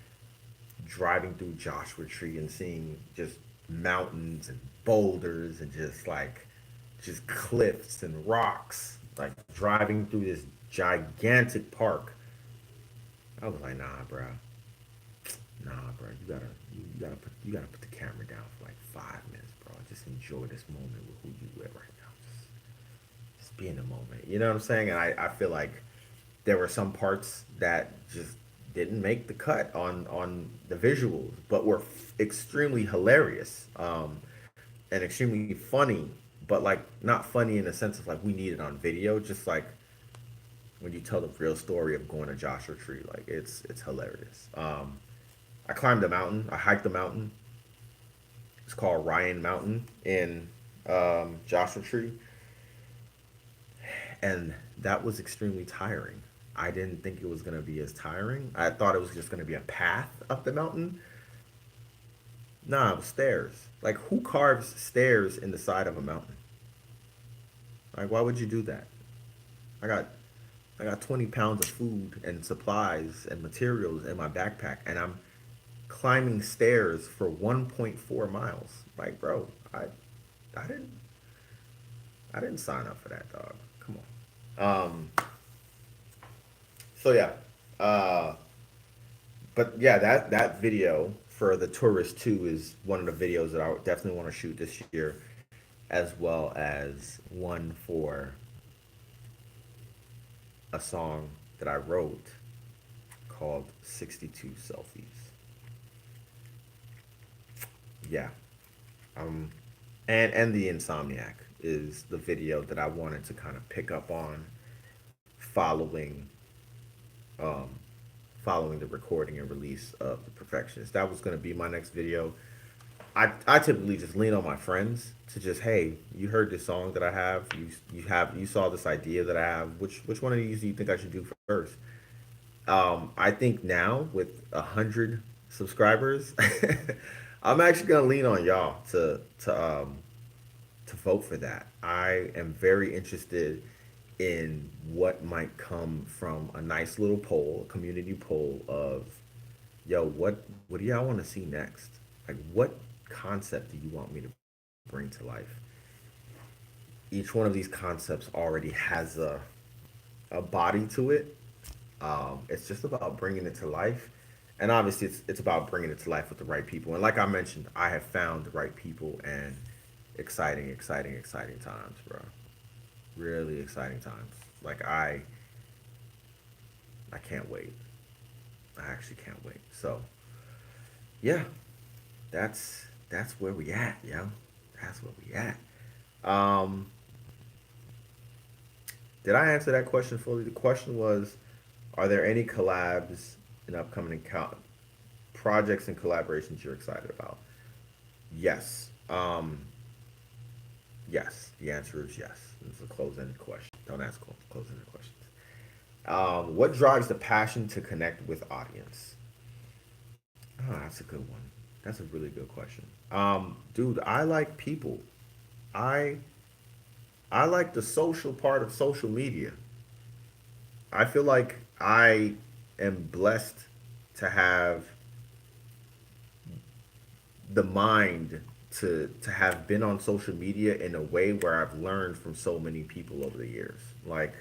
Speaker 1: driving through Joshua Tree and seeing just mountains and boulders and just cliffs and rocks. Like driving through this gigantic park I was like, nah, bro. You gotta put the camera down for like 5 minutes, bro. Just enjoy this moment with who you with right now. Just be in the moment. You know what I'm saying? And I feel like there were some parts that just didn't make the cut on the visuals, but were extremely hilarious, and extremely funny. But like not funny in the sense of like we need it on video, just like when you tell the real story of going to Joshua Tree, like it's hilarious. I climbed a mountain. I hiked the mountain. It's called Ryan Mountain in Joshua Tree, and that was extremely tiring. I didn't think it was gonna be as tiring. I thought it was just gonna be a path up the mountain. Nah, it was stairs. Like who carves stairs in the side of a mountain? Like why would you do that? I got I got 20 pounds of food and supplies and materials in my backpack, and I'm climbing stairs for 1.4 miles. Like, bro, I didn't I didn't sign up for that, dog. Come on. So yeah, uh, but yeah, that video for the Tourist 2 is one of the videos that I definitely want to shoot this year, as well as one for a song that I wrote called 62 Selfies. Yeah. Um, and the Insomniac is the video that I wanted to kind of pick up on following um, following the recording and release of The Perfectionist. That was going to be my next video. I typically just lean on my friends to just, hey, you heard this song that I have, you saw this idea that I have. Which one of these do you think I should do first? I think now with 100 subscribers, I'm actually gonna lean on y'all to vote for that. I am very interested in what might come from a nice little poll, a community poll of, yo, what do y'all want to see next? Like, what concept do you want me to bring to life? Each one of these concepts already has a body to it. It's just about bringing it to life, and obviously, it's about bringing it to life with the right people. And like I mentioned, I have found the right people, and exciting times, bro. Really exciting times. Like I can't wait. I actually can't wait. So yeah, that's where we at, yo. That's where we at. Um, did I answer that question fully? The question was, are there any collabs and upcoming projects and collaborations you're excited about? Yes. Yes. The answer is yes. It's a close-ended question. Don't ask close-ended questions. What drives the passion to connect with audience? Oh, that's a good one. That's a really good question. Dude, I like people. I I like the social part of social media. I feel like I am blessed to have the mind to have been on social media in a way where I've learned from so many people over the years. Like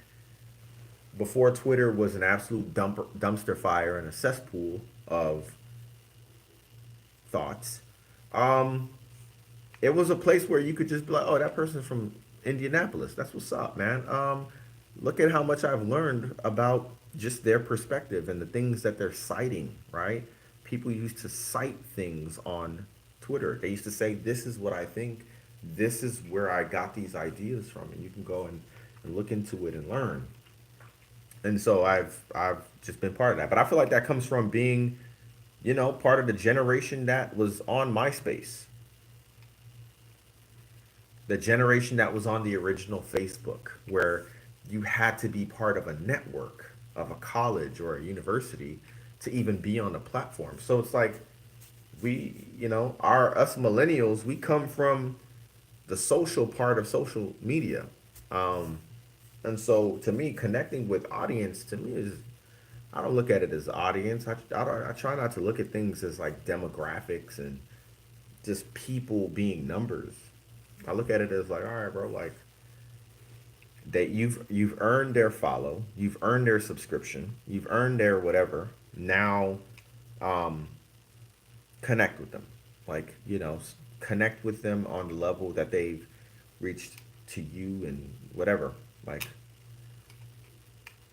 Speaker 1: before Twitter was an absolute dumpster fire and a cesspool of thoughts. Um, it was a place where you could just be like, oh, that person's from Indianapolis. That's what's up, man. Look at how much I've learned about just their perspective and the things that they're citing, right? People used to cite things on Twitter. They used to say, this is what I think. This is where I got these ideas from. And you can go and look into it and learn. And so I've just been part of that. But I feel like that comes from being, part of the generation that was on MySpace, the generation that was on the original Facebook, where you had to be part of a network of a college or a university to even be on the platform. So it's like our us millennials, we come from the social part of social media. Um, and so to me, connecting with audience to me is, I don't look at it as audience. I try not to look at things as like demographics and just people being numbers. I look at it as like, all right, bro, like that you've earned their follow, you've earned their subscription, you've earned their whatever. now um, connect with them. Like, connect with them on the level that they've reached to you and whatever. Like,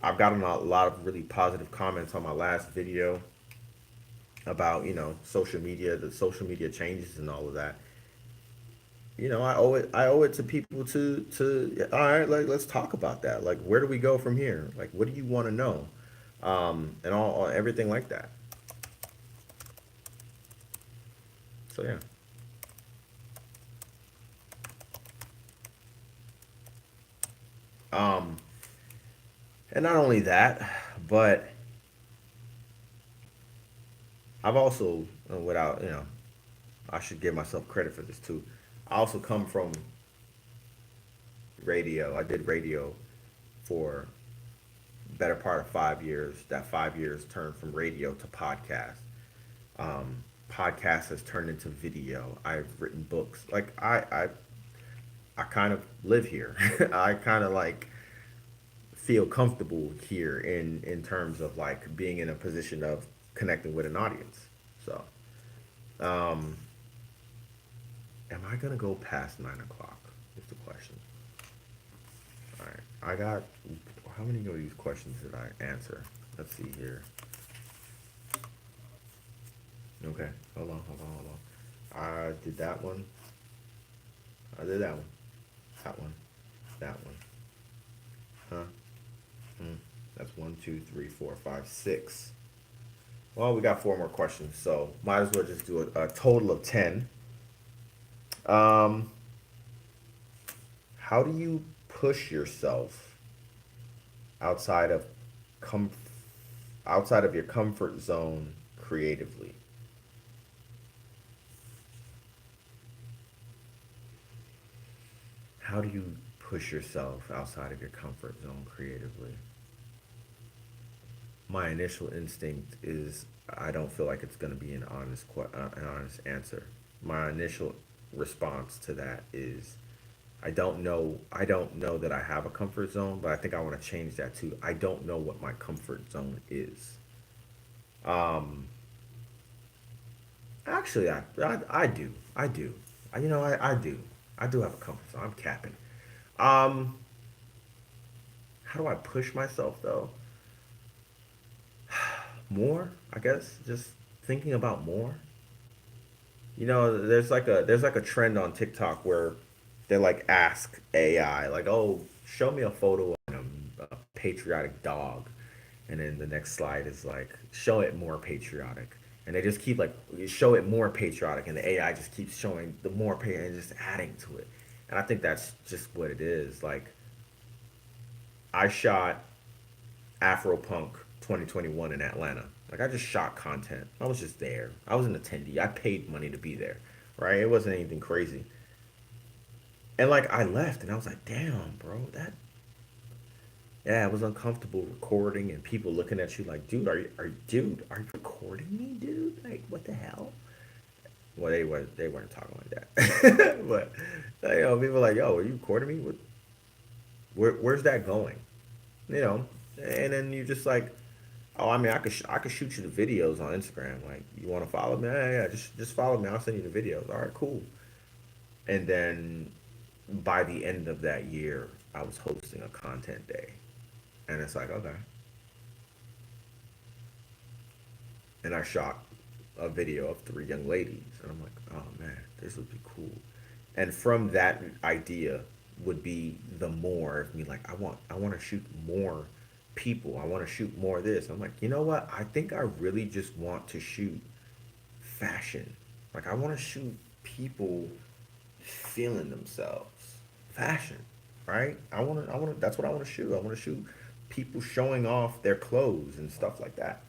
Speaker 1: I've gotten a lot of really positive comments on my last video about, social media, the social media changes and all of that. I owe it to people to all right, like let's talk about that. Like, where do we go from here? Like, what do you want to know? And all everything like that. So yeah. Um, and not only that, but I've also, without, I should give myself credit for this too. I also come from radio. I did radio for better part of 5 years. That 5 years turned from radio to podcast. Podcast has turned into video. I've written books. Like I kind of live here. I kind of like feel comfortable here in terms of like being in a position of connecting with an audience. So, um, am I gonna go past 9 o'clock? Is the question. All right, I got how many of these questions did I answer? Let's see here. Okay, hold on. I did that one. I did that one. That one. That one. Huh? Hmm. That's one, two, three, four, five, six. Well, we got four more questions, so might as well just do a total of 10. Um, how do you push yourself outside of com outside of your comfort zone creatively? How do you push yourself outside of your comfort zone creatively? My initial instinct is I don't feel like it's going to be an honest answer. My initial response to that is I don't know that I have a comfort zone, but I think I want to change that too. I don't know what my comfort zone is. Um Actually I do. I do. I do. I do have a comfort zone. I'm capping. Um how do I push myself though? More, I guess, just thinking about more. There's like a trend on TikTok where they like ask AI like, "Oh, show me a photo of a patriotic dog," and then the next slide is like, "Show it more patriotic," and they just keep like, "Show it more patriotic," and the AI just keeps showing the more patriotic and just adding to it. And I think that's just what it is. Like, I shot Afropunk 2021 in Atlanta. Like, I just shot content. I was just there. I was an attendee. I paid money to be there, right? It wasn't anything crazy. And like I left and I was like, damn, bro, yeah, it was uncomfortable recording and people looking at you like, dude, are you recording me, dude? Like, what the hell? Well, they weren't talking like that, but people were like, yo, are you recording me? Where's that going? You know, and then you just like, oh, I mean, I could shoot you the videos on Instagram. Like, you want to follow me? Yeah, yeah, just follow me. I'll send you the videos. All right, cool. And then by the end of that year, I was hosting a content day, and it's like, okay, and I shot a video of three young ladies, and I'm like, oh man, this would be cool. And from that idea would be the more of me like, I want to shoot more people. I want to shoot more of this. I'm like, you know what? I think I really just want to shoot fashion. Like, I want to shoot people feeling themselves. Fashion, right? That's what I want to shoot. I want to shoot people showing off their clothes and stuff like that.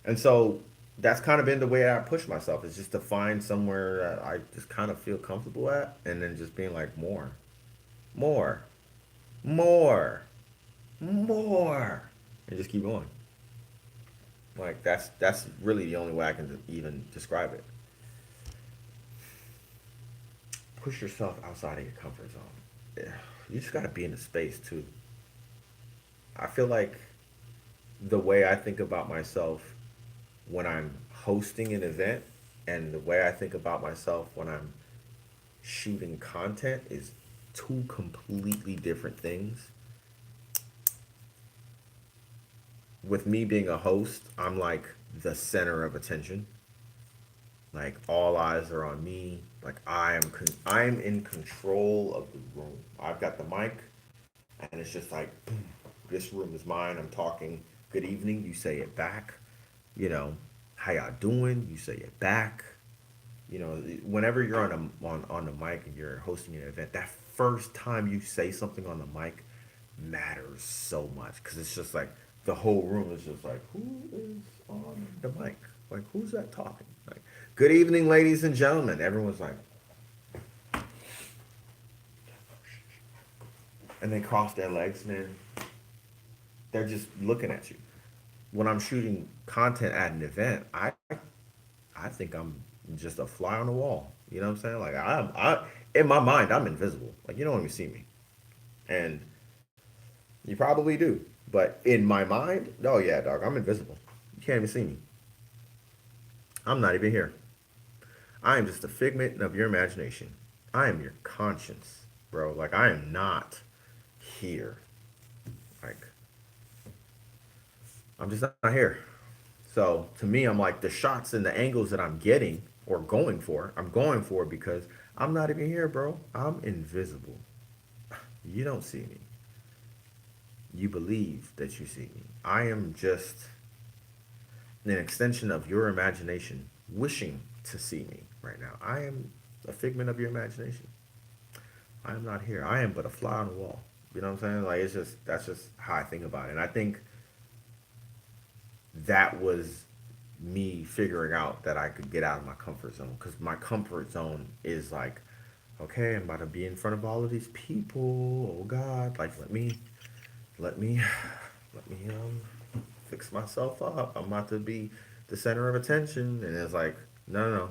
Speaker 1: And so that's kind of been the way I push myself, is just to find somewhere that I just kind of feel comfortable at, and then just being like, more, more, more, and just keep going. Like, that's really the only way I can even describe it. Push yourself outside of your comfort zone. Yeah, you just got to be in the space too. I feel like the way I think about myself. when I'm hosting an event and the way I think about myself when I'm shooting content is two completely different things. With me being a host, I'm like the center of attention. Like all eyes are on me. Like I'm in control of the room. I've got the mic, and it's just like, boom, this room is mine. I'm talking. Good evening. You say it back. You know, how y'all doing? You say it back. You know, whenever you're on the mic and you're hosting an event, that first time you say something on the mic matters so much because it's just like the whole room is just like, who is on the mic? Like, who's that talking? Like, good evening, ladies and gentlemen. Everyone's like, and they cross their legs, man. They're just looking at you. When I'm shooting content at an event, I think I'm just a fly on the wall. You know what I'm saying? Like I in my mind, I'm invisible. Like you don't even see me, and you probably do. But in my mind, oh yeah, dog, I'm invisible. You can't even see me. I'm not even here. I am just a figment of your imagination. I am your conscience, bro. Like I am not here. Like I'm just not here. So to me, I'm like the shots and the angles that I'm getting or going for, I'm going for because I'm not even here, bro. I'm invisible. You don't see me. You believe that you see me. I am just an extension of your imagination wishing to see me right now. I am a figment of your imagination. I am not here. I am but a fly on the wall. You know what I'm saying? Like it's just that's just how I think about it. And I think that was me figuring out that I could get out of my comfort zone because my comfort zone is like, okay, I'm about to be in front of all of these people. Oh God, like let me, let me fix myself up. I'm about to be the center of attention, and it's like, no, no, no.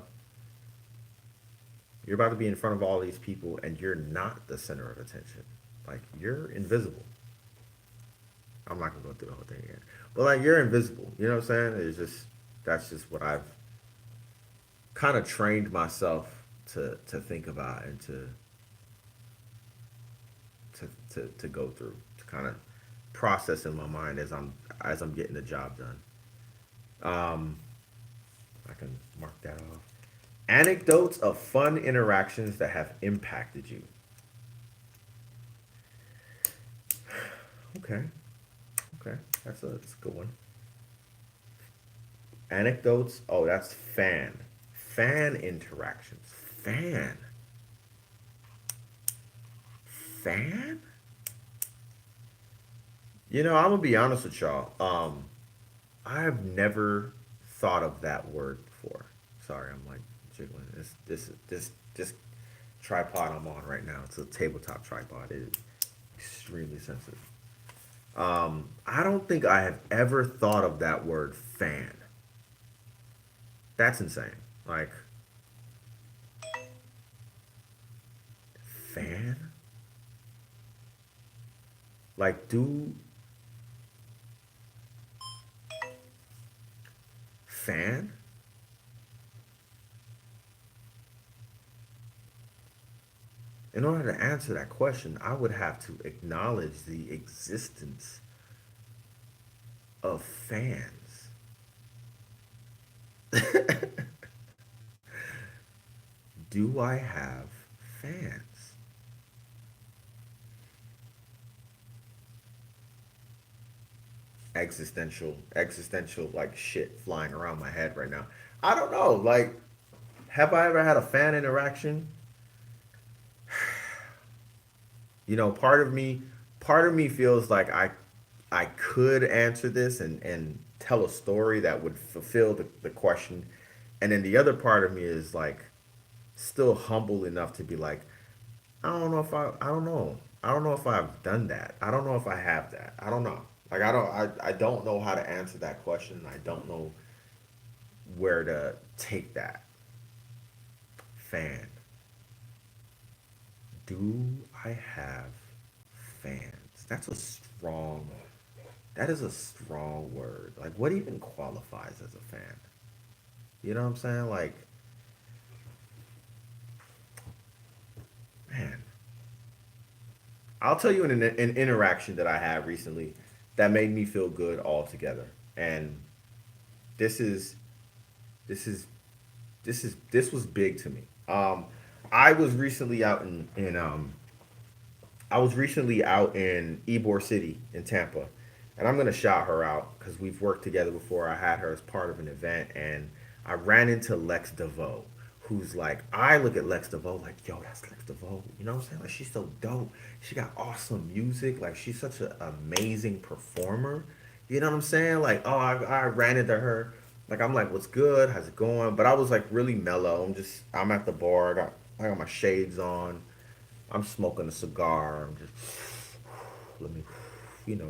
Speaker 1: You're about to be in front of all these people, and you're not the center of attention. Like you're invisible. I'm not gonna go through the whole thing again, but like you're invisible. You know what I'm saying? It's just that's just what I've kind of trained myself to think about and to go through to kind of process in my mind as I'm getting the job done. Um, I can mark that off. Anecdotes of fun interactions that have impacted you. Okay, okay, that's a good one. Anecdotes. Oh, that's fan interactions. Fan. You know, I'm gonna be honest with y'all. I've never thought of that word before. Sorry, I'm like jiggling. This tripod I'm on right now. It's a tabletop tripod. It is extremely sensitive. I don't think I have ever thought of that word fan. That's insane. Like fan. Like do fan. In order to answer that question, I would have to acknowledge the existence of fans. Do I have fans? Existential like shit flying around my head right now. I don't know. Like, have I ever had a fan interaction? You know, part of me feels like I could answer this and tell a story that would fulfill the question. And then the other part of me is like still humble enough to be like, I don't know. I don't know if I've done that. I don't know if I have that. I don't know. Like I don't know how to answer that question. I don't know where to take that. Fan. Do I have fans? That is a strong word. Like what even qualifies as a fan? You know what I'm saying? Like, man, I'll tell you an interaction that I had recently that made me feel good altogether. And this is this is this was big to me. I was recently out in I was recently out in Ybor City in Tampa, and I'm gonna shout her out because we've worked together before. I had her as part of an event, and I ran into Lex DeVoe, who's like, I look at Lex DeVoe like, yo, that's Lex DeVoe. You know what I'm saying? Like, she's so dope. She got awesome music. Like, she's such an amazing performer. You know what I'm saying? Like, oh, I ran into her. Like, I'm like, what's good? How's it going? But I was like really mellow. I'm at the bar. I got my shades on. I'm smoking a cigar. I'm just let me,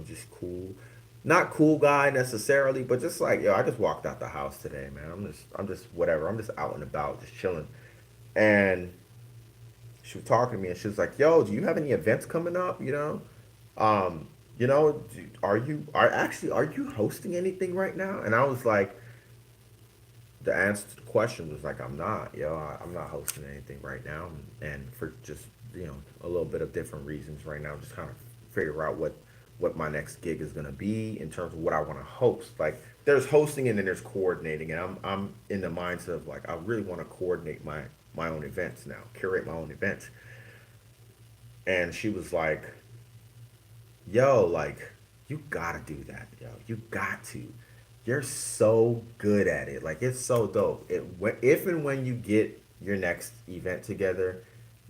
Speaker 1: just cool. Not cool guy necessarily, but just like yo, I just walked out the house today, man. I'm just whatever. I'm just out and about, just chilling. And she was talking to me, and she was like, "Yo, do you have any events coming up? Um, are you hosting anything right now?" And I was like, the answer to the question was like, I'm not, I'm not hosting anything right now, and for just a little bit of different reasons right now, just kind of figure out what my next gig is gonna be in terms of what I want to host. Like, there's hosting and then there's coordinating, and I'm in the mindset of like I really want to coordinate my own events now, curate my own events. And she was like, yo, like, you gotta do that, yo. You got to. You're so good at it. Like, it's so dope. If and when you get your next event together,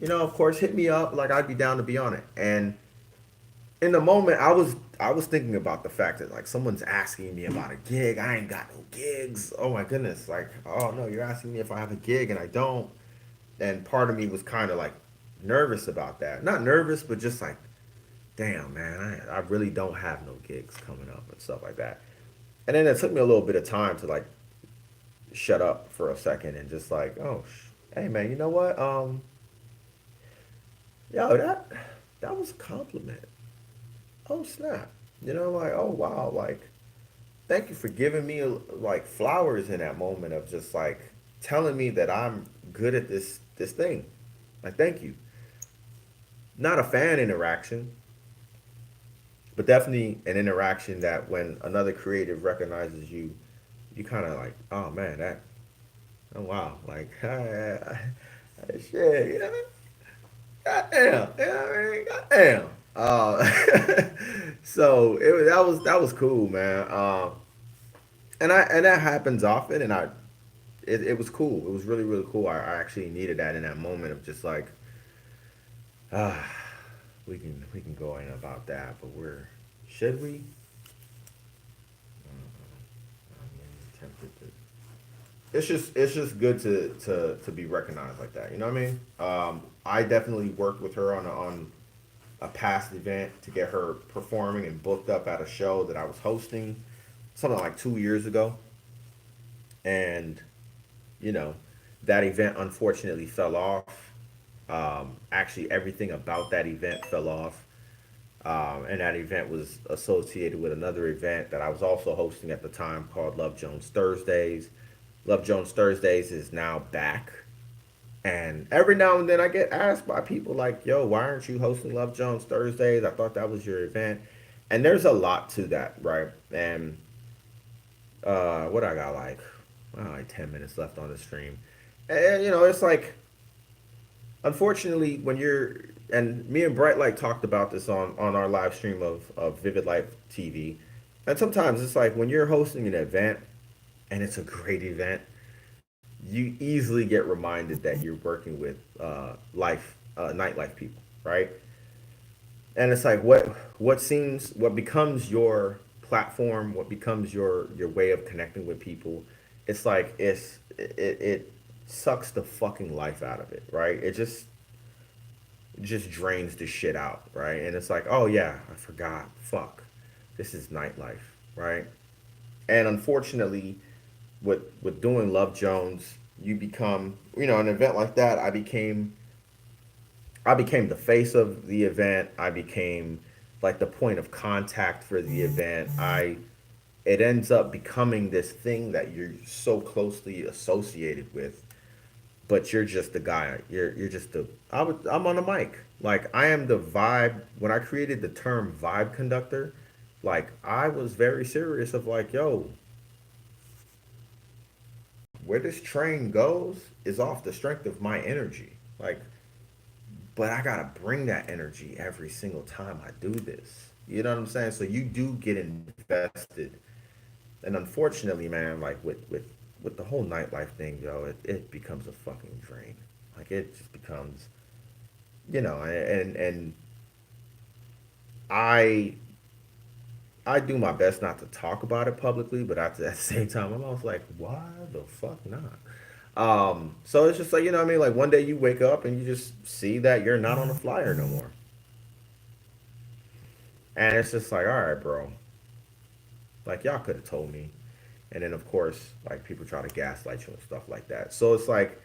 Speaker 1: of course, hit me up. Like, I'd be down to be on it. And in the moment, I was thinking about the fact that like someone's asking me about a gig. I ain't got no gigs. Oh my goodness. Like, oh no, you're asking me if I have a gig and I don't. And part of me was kind of like nervous about that. Not nervous, but just like, damn, man, I really don't have no gigs coming up and stuff like that. And then it took me a little bit of time to like shut up for a second and just like, oh, hey man, you know what? Yo, that was a compliment. Oh snap, like, oh wow, like thank you for giving me like flowers in that moment of just like telling me that I'm good at this thing. Like, thank you. Not a fan interaction, but definitely an interaction that when another creative recognizes you, you kind of like, oh man, oh wow, like, shit, goddamn, I mean, goddamn. So that was cool, man. And that happens often, and it was cool. It was really really cool. I actually needed that in that moment of just like, ah, we can go in about that, but should we? I'm tempted to. It's just good to be recognized like that. You know what I mean? I definitely worked with her on a past event to get her performing and booked up at a show that I was hosting something like 2 years ago, and you know that event unfortunately fell off. Actually, everything about that event fell off. And that event was associated with another event that I was also hosting at the time called Love Jones Thursdays. Love Jones Thursdays is now back. And every now and then I get asked by people like, yo, why aren't you hosting Love Jones Thursdays? I thought that was your event. And there's a lot to that, right? And what I got like 10 minutes left on the stream. And it's like, unfortunately, when you're, and me and Bright Light talked about this on our live stream of VividLife TV. And sometimes it's like when you're hosting an event and it's a great event, you easily get reminded that you're working with nightlife people, right? And it's like what becomes your platform, what becomes your way of connecting with people. It's like it sucks the fucking life out of it, right? It just drains the shit out, right? And it's like, oh yeah, I forgot. Fuck, this is nightlife, right? And unfortunately, with doing Love Jones, you become, an event like that. I became the face of the event. I became like the point of contact for the event. it ends up becoming this thing that you're so closely associated with, but you're just the guy. You're just the I'm on the mic. Like I am the vibe. When I created the term vibe conductor, like I was very serious of like, yo, where this train goes is off the strength of my energy. Like, but I gotta bring that energy every single time I do this. You know what I'm saying? So you do get invested, and unfortunately, man, like with the whole nightlife thing, yo, it becomes a fucking drain. Like it just becomes, and I I do my best not to talk about it publicly, but at the same time, I'm always like, why the fuck not? So it's just like, you know what I mean? Like one day you wake up and you just see that you're not on the flyer no more. And it's just like, all right, bro. Like y'all could have told me. And then of course, like people try to gaslight you and stuff like that. So it's like,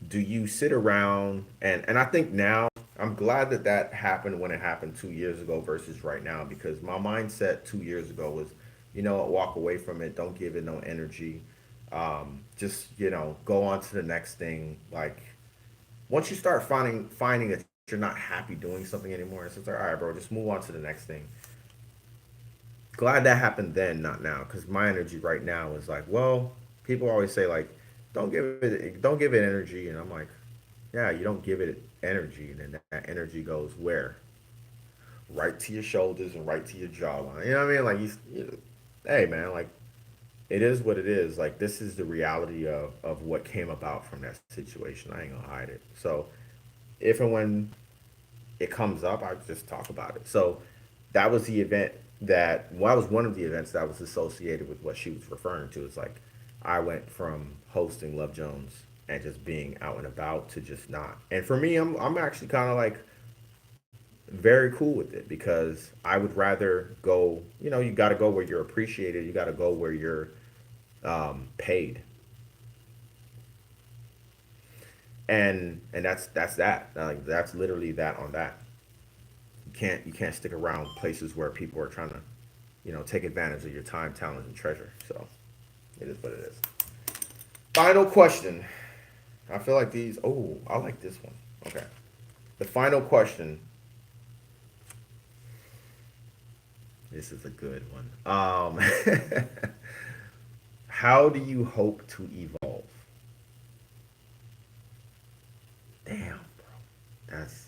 Speaker 1: do you sit around and I think now I'm glad that that happened when it happened 2 years ago versus right now because my mindset 2 years ago was, walk away from it, don't give it no energy, just go on to the next thing. Like once you start finding that you're not happy doing something anymore, it's just like all right, bro, just move on to the next thing. Glad that happened then, not now, because my energy right now is like, well, people always say like, don't give it energy, and I'm like, yeah, you don't give it energy, and then that energy goes where? Right to your shoulders and right to your jawline. You know what I mean? Like hey man, like it is what it is. Like this is the reality of what came about from that situation. I ain't gonna hide it. So if and when it comes up, I just talk about it. So that was the event that was one of the events that was associated with what she was referring to. It's like I went from hosting Love Jones and just being out and about to just not. And for me, I'm actually kind of like very cool with it because I would rather go. You got to go where you're appreciated. You got to go where you're paid, and that's that. Like that's literally that on that. You can't stick around places where people are trying to, take advantage of your time, talent, and treasure. So it is what it is. Final question. I feel like these. Oh, I like this one. Okay. The final question. This is a good one. How do you hope to evolve? Damn, bro. That's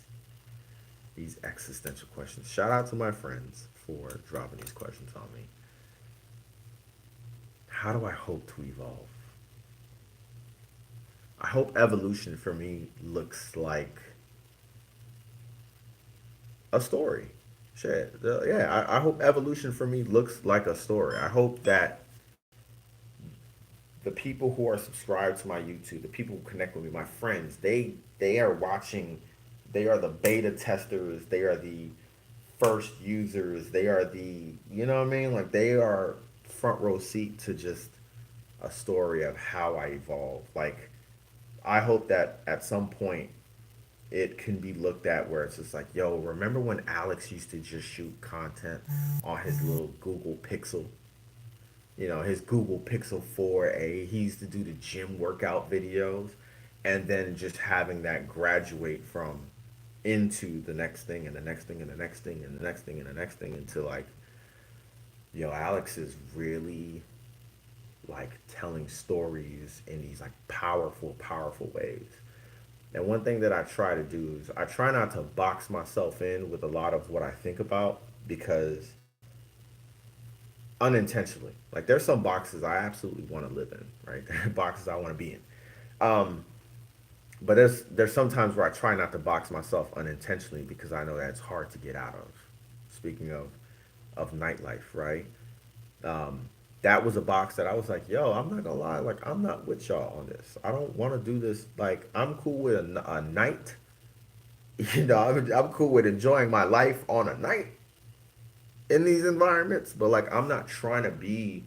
Speaker 1: these existential questions. Shout out to my friends for dropping these questions on me. How do I hope to evolve? I hope evolution for me looks like a story. Shit. Yeah, I hope evolution for me looks like a story. I hope that the people who are subscribed to my YouTube, the people who connect with me, my friends, they are watching, they are the beta testers, they are the first users, they are the, you know what I mean? Like they are front row seat to just a story of how I evolve. Like I hope that at some point it can be looked at where it's just like, yo, remember when Alex used to just shoot content on his little Google Pixel? His Google Pixel 4a. He used to do the gym workout videos and then just having that graduate from into the next thing and the next thing and the next thing and the next thing and the next thing until like, yo, Alex is really like telling stories in these like powerful, powerful ways. And one thing that I try to do is I try not to box myself in with a lot of what I think about because unintentionally, like there's some boxes I absolutely want to live in, right? There are boxes I want to be in. Um, but there's sometimes where I try not to box myself unintentionally because I know that it's hard to get out of. Speaking of nightlife, right? Um, that was a box that I was like, yo, I'm not gonna lie, like I'm not with y'all on this. I don't want to do this. Like I'm cool with a night. I'm cool with enjoying my life on a night in these environments, but like I'm not trying to be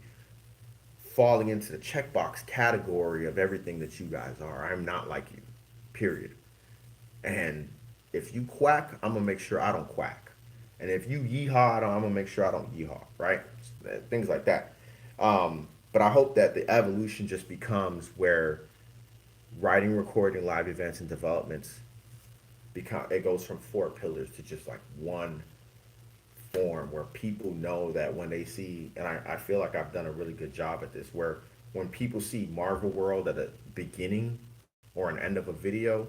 Speaker 1: falling into the checkbox category of everything that you guys are. I'm not like you, period. And if you quack, I'm gonna make sure I don't quack. And if you yeehaw, I'm gonna make sure I don't yeehaw, right? Things like that. But I hope that the evolution just becomes where writing, recording, live events, and developments become, it goes from four pillars to just like one form where people know that when they see, and I feel like I've done a really good job at this, where when people see Marvel World at the beginning or an end of a video,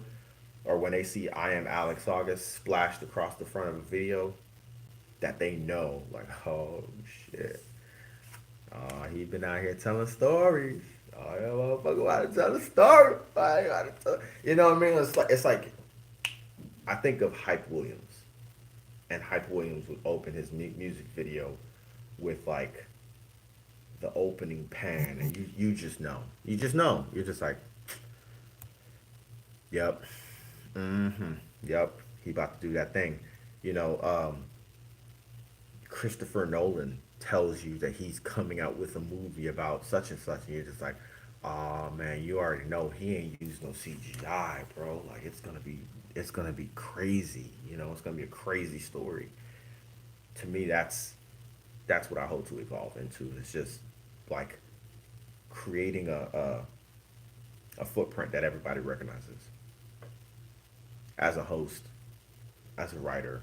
Speaker 1: or when they see I am Alex August splashed across the front of a video, that they know, like, oh shit, he been out here telling stories. Oh, yeah, motherfucker, why to tell a story? Why gotta tell? You know what I mean? It's like I think of Hype Williams, and Hype Williams would open his music video with like the opening pan, and you just know, you're just like, yep, mm-hmm, yep, he about to do that thing, you know. Christopher Nolan tells you that he's coming out with a movie about such and such, and you're just like, oh man, you already know he ain't used no CGI, bro. Like it's gonna be crazy. You know, it's gonna be a crazy story. To me, that's what I hope to evolve into. It's just like creating a footprint that everybody recognizes as a host, as a writer,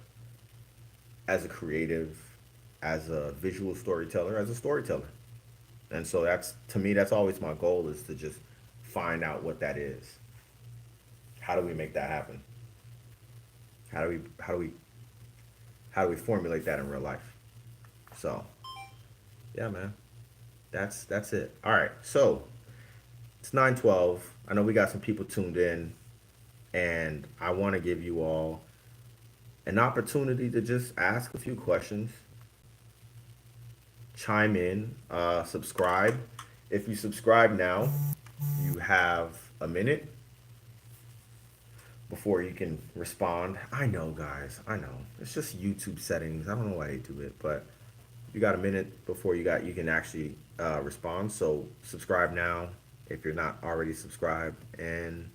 Speaker 1: as a creative, as a visual storyteller, as a storyteller. And so that's, to me, that's always my goal, is to just find out what that is. How do we make that happen? How do we formulate that in real life? So yeah, man. That's it. All right. So it's 9:12. I know we got some people tuned in, and I want to give you all an opportunity to just ask a few questions, chime in, subscribe. If you subscribe now, you have a minute before you can respond. I know, guys. I know. It's just YouTube settings. I don't know why they do it, but you got a minute before you can actually respond. So subscribe now if you're not already subscribed, and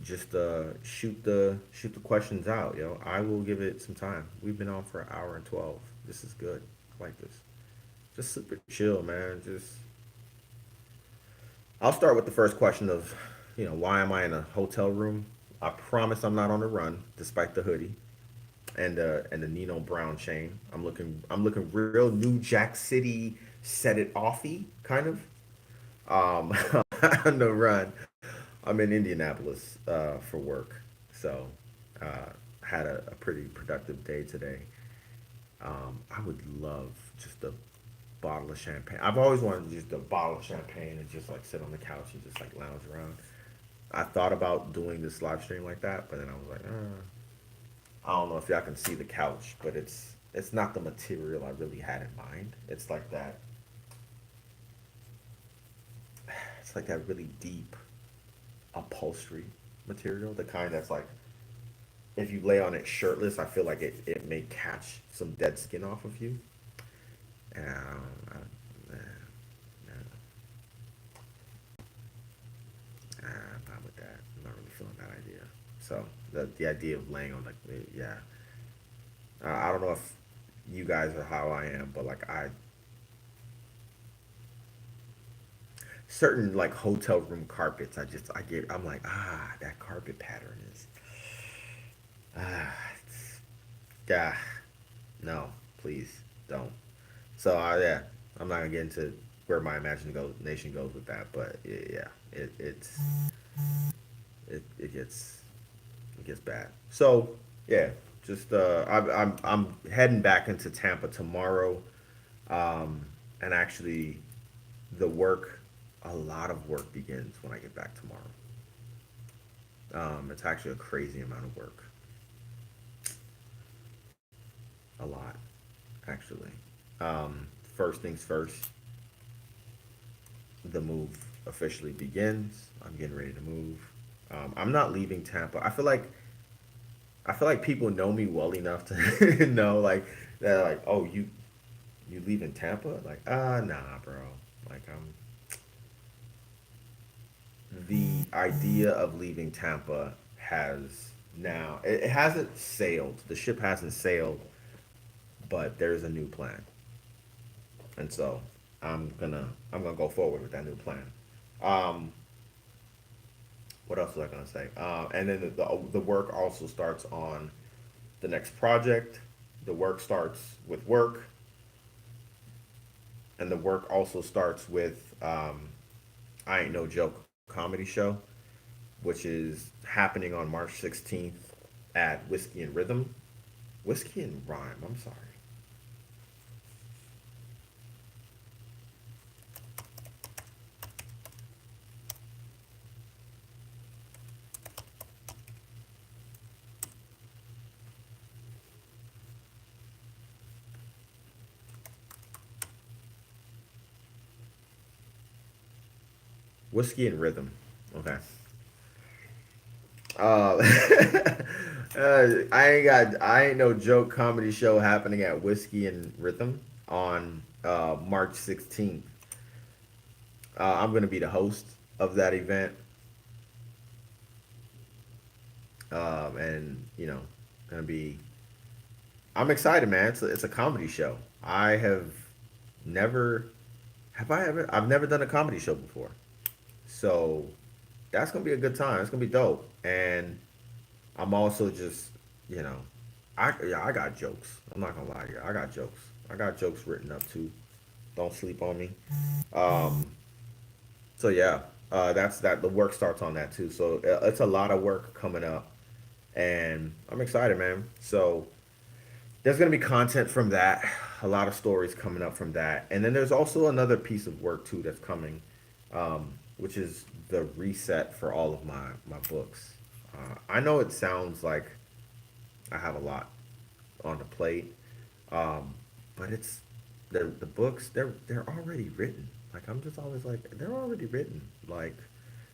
Speaker 1: just shoot the questions out, yo. I will give it some time. We've been on for an hour and 12. This is good. I like this. Just super chill, man. Just I'll start with the first question of, why am I in a hotel room? I promise I'm not on the run, despite the hoodie and the Nino Brown chain. I'm looking real New Jack City, set it offy kind of. On the run. I'm in Indianapolis for work, so had a pretty productive day today. I would love just a bottle of champagne. I've always wanted just a bottle of champagne and just like sit on the couch and just like lounge around. I thought about doing this live stream like that, but then I was like, I don't know if y'all can see the couch, but it's not the material I really had in mind. It's like that really deep upholstery material, the kind that's like if you lay on it shirtless, I feel like it may catch some dead skin off of you. And I'm not with that. I'm not really feeling that idea. So the idea of laying on, like, yeah, I don't know if you guys are how I am, but like certain like hotel room carpets, I'm like, that carpet pattern is, it's, yeah, no, please don't. So yeah, I'm not gonna get into where my imagination goes with that, but yeah, it gets bad. So yeah, just I'm heading back into Tampa tomorrow, and actually, the work, a lot of work begins when I get back tomorrow. It's actually a crazy amount of work, a lot actually. First things first, the move officially begins. I'm getting ready to move. I'm not leaving Tampa. I feel like people know me well enough to know, like, they're like, oh, you leaving Tampa? Like, nah, bro. Like, the idea of leaving Tampa has now, it hasn't sailed. The ship hasn't sailed, but there's a new plan. And so I'm gonna go forward with that new plan. Um, what else was I gonna say? And then the work also starts on the next project. The work starts with work, and the work also starts with I Ain't No Joke comedy show, which is happening on March 16th at Whiskey and Rhythm. Whiskey and Rhyme. I'm sorry. Whiskey and Rhythm. Okay. Uh, I ain't no joke comedy show happening at Whiskey and Rhythm on March 16th. I'm gonna be the host of that event, and gonna be. I'm excited, man. It's a comedy show. I have never have I ever I've never done a comedy show before, so that's gonna be a good time. It's gonna be dope, and I'm also just, you know, I got jokes. I'm not gonna lie to you. I got jokes. I got jokes written up too. Don't sleep on me. Um, so yeah, that's that. The work starts on that too. So it's a lot of work coming up, and I'm excited, man. So there's gonna be content from that. A lot of stories coming up from that, and then there's also another piece of work too that's coming, which is the reset for all of my books. I know it sounds like I have a lot on the plate. Um, but it's the books they're already written. Like I'm just always like they're already written. Like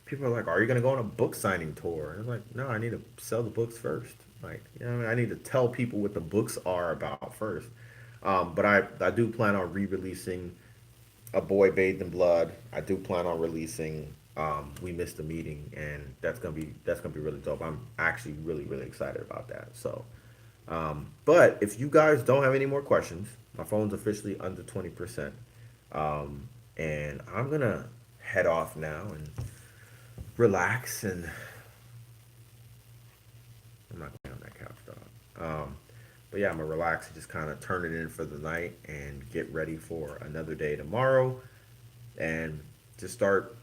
Speaker 1: people are like, "Are you gonna go on a book signing tour?" And I'm like, "No, I need to sell the books first. Like you know, what I mean, I need to tell people what the books are about first." But I do plan on re-releasing A Boy Bathed in Blood. I do plan on releasing We Missed a Meeting, and that's gonna be really dope. I'm actually really excited about that. So but if you guys don't have any more questions, my phone's officially under 20%. And I'm gonna head off now and relax. And I'm not gonna lay on that couch, dog. But yeah, I'm gonna relax and just kind of turn it in for the night and get ready for another day tomorrow and just start,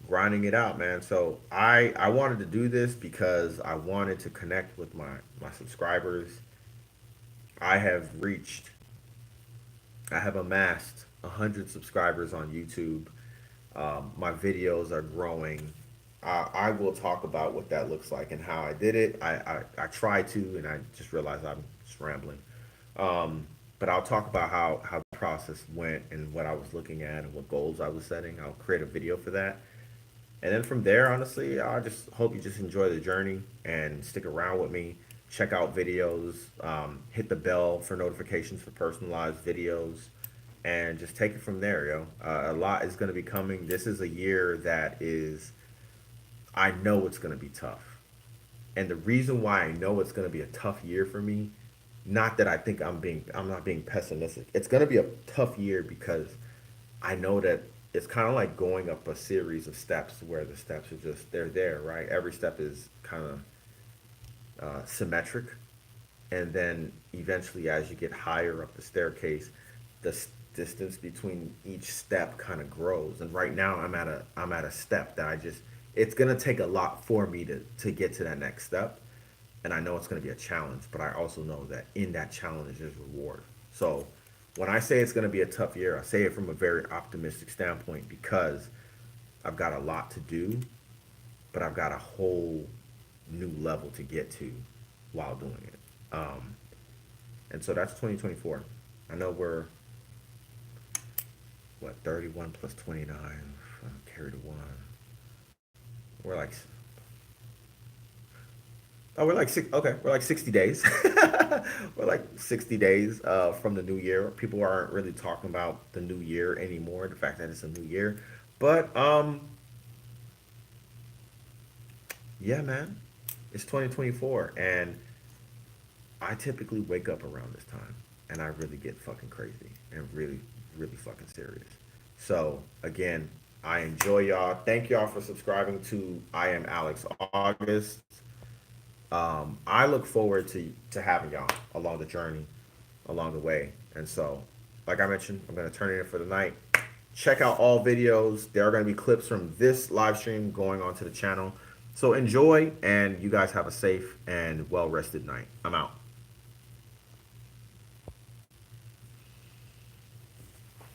Speaker 1: grinding it out, man. So I wanted to do this because I wanted to connect with my subscribers. I have reached I have amassed 100 subscribers on YouTube. My videos are growing. I will talk about what that looks like and how I did it. I try to, and I just realized I'm just rambling. But I'll talk about how the process went and what I was looking at and what goals I was setting. I'll create a video for that. And then from there, honestly, I just hope you just enjoy the journey and stick around with me. Check out videos, hit the bell for notifications for personalized videos, and just take it from there, yo. A lot is going to be coming. This is a year that is, I know it's going to be tough. And the reason why I know it's going to be a tough year for me, not that I think I'm not being pessimistic. It's going to be a tough year because I know that it's kind of like going up a series of steps where the steps are just they're there, right? Every step is kind of symmetric, and then eventually, as you get higher up the staircase, the distance between each step kind of grows. And right now, I'm at a step that it's gonna take a lot for me to get to that next step, and I know it's gonna be a challenge, but I also know that in that challenge there's reward. So when I say it's going to be a tough year, I say it from a very optimistic standpoint because I've got a lot to do, but I've got a whole new level to get to while doing it. And so that's 2024. I know we're, what, 31 plus 29, carry the one. We're like, oh, we're like six. Okay, we're like 60 days. We're like 60 days from the new year. People aren't really talking about the new year anymore. The fact that it's a new year, but yeah, man, it's 2024, and I typically wake up around this time, and I really get fucking crazy and really fucking serious. So again, I enjoy y'all. Thank y'all for subscribing to I Am Alex August. I look forward to having y'all along the journey, along the way. And so, like I mentioned, I'm gonna turn it in for the night. Check out all videos. There are gonna be clips from this live stream going onto the channel. So enjoy, and you guys have a safe and well rested night. I'm out.